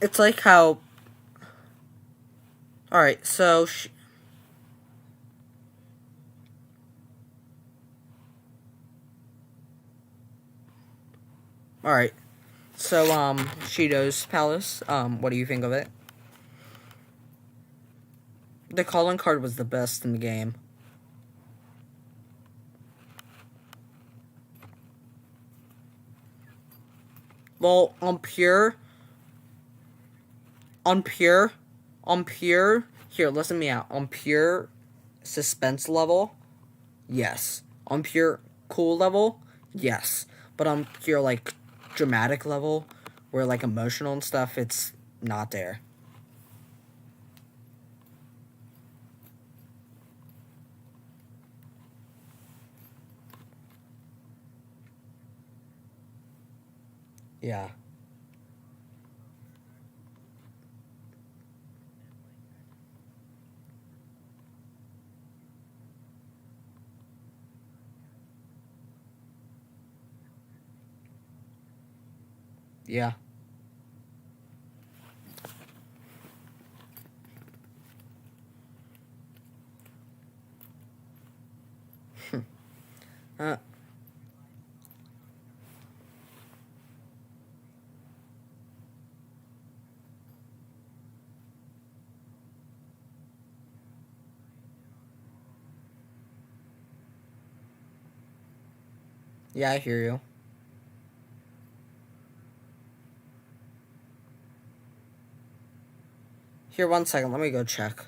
It's like how... Alright, so... Alright. So, Shido's Palace, what do you think of it? The calling card was the best in the game. Well, on pure, here, listen me out. On pure suspense level, yes. On pure cool level, yes. But on pure, like, dramatic level, where, like, emotional and stuff, it's not there. Yeah. Yeah. Yeah, I hear you. Here, 1 second. Let me go check.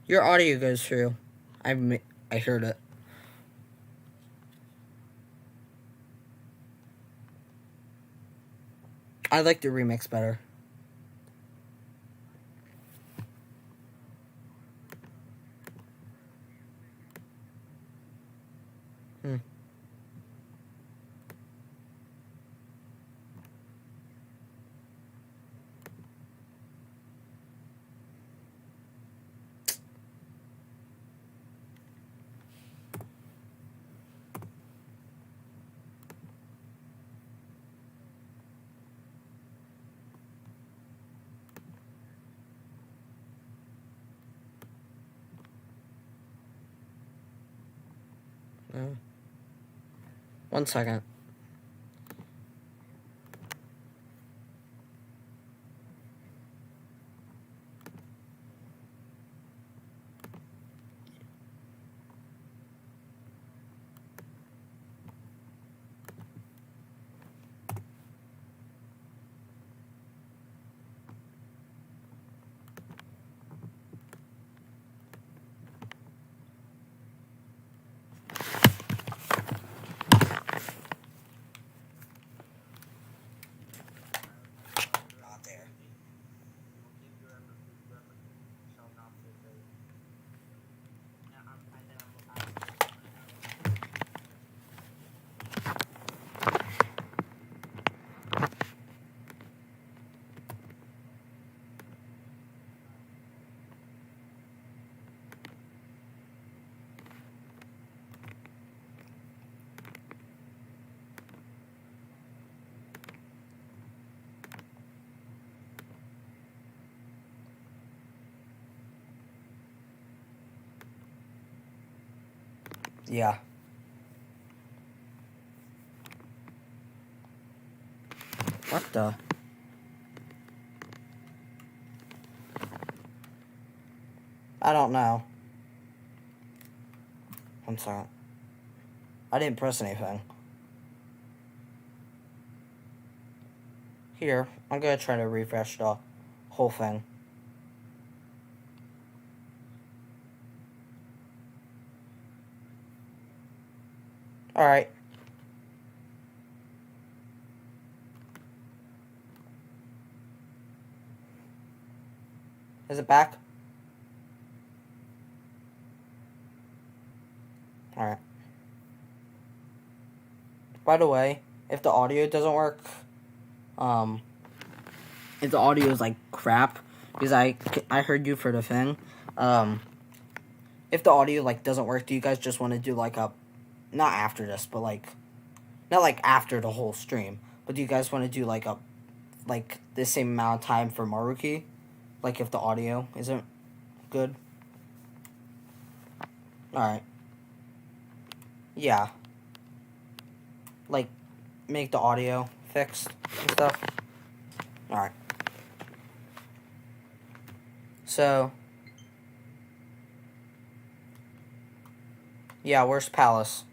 Your audio goes through. I heard it. I like the remix better. 1 second. Not there. Yeah. What the? I don't know. I'm sorry. I didn't press anything. Here, I'm gonna try to refresh the whole thing. Alright. Is it back? Alright. By the way, if the audio doesn't work, if the audio is like crap, because I heard you for the thing, if the audio like doesn't work, do you guys just want to do like a, not after this, but like, not like after the whole stream, but do you guys want to do like a, like the same amount of time for Maruki? Like if the audio isn't good? Alright. Yeah. Like, make the audio fixed and stuff. Alright. So. Yeah, worst palace.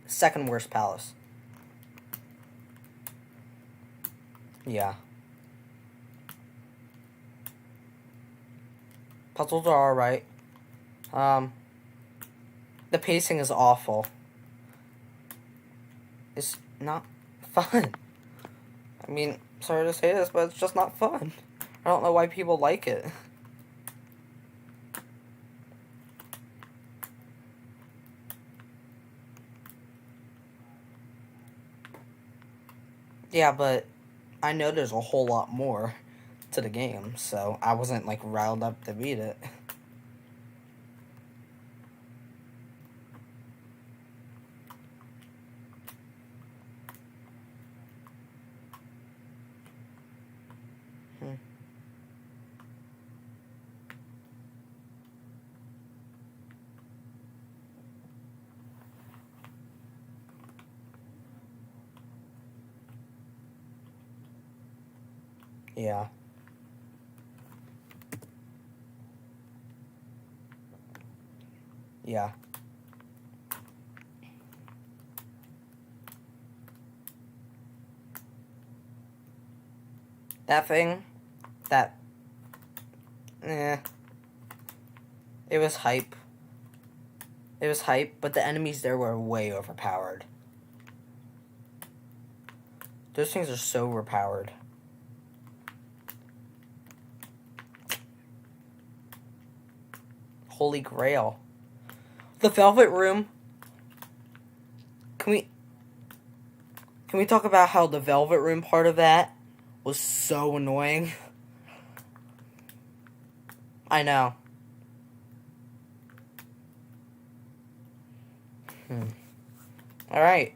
Second worst palace. Yeah. Puzzles are alright. The pacing is awful. It's not fun. I mean, sorry to say this, but it's just not fun. I don't know why people like it. Yeah, but I know there's a whole lot more to the game, so I wasn't like riled up to beat it. Yeah. Yeah. That thing, it was hype. It was hype, but the enemies there were way overpowered. Those things are so overpowered. Holy Grail. The Velvet Room. Can we talk about how the Velvet Room part of that was so annoying? I know. Alright.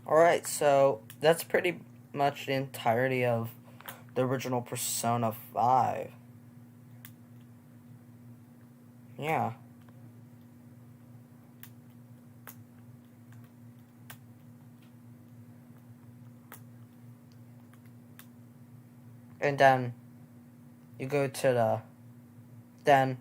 Alright, so that's pretty much the entirety of the original Persona 5. Yeah. And then you go to the then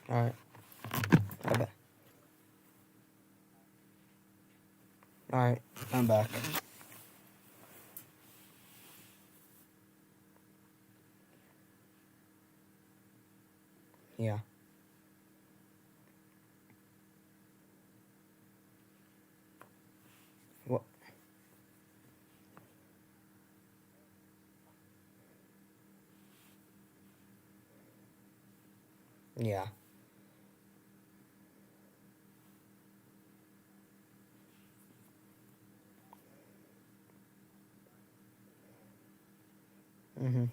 alright. Okay. Alright, I'm back. Yeah. What? Yeah. Mm-hmm.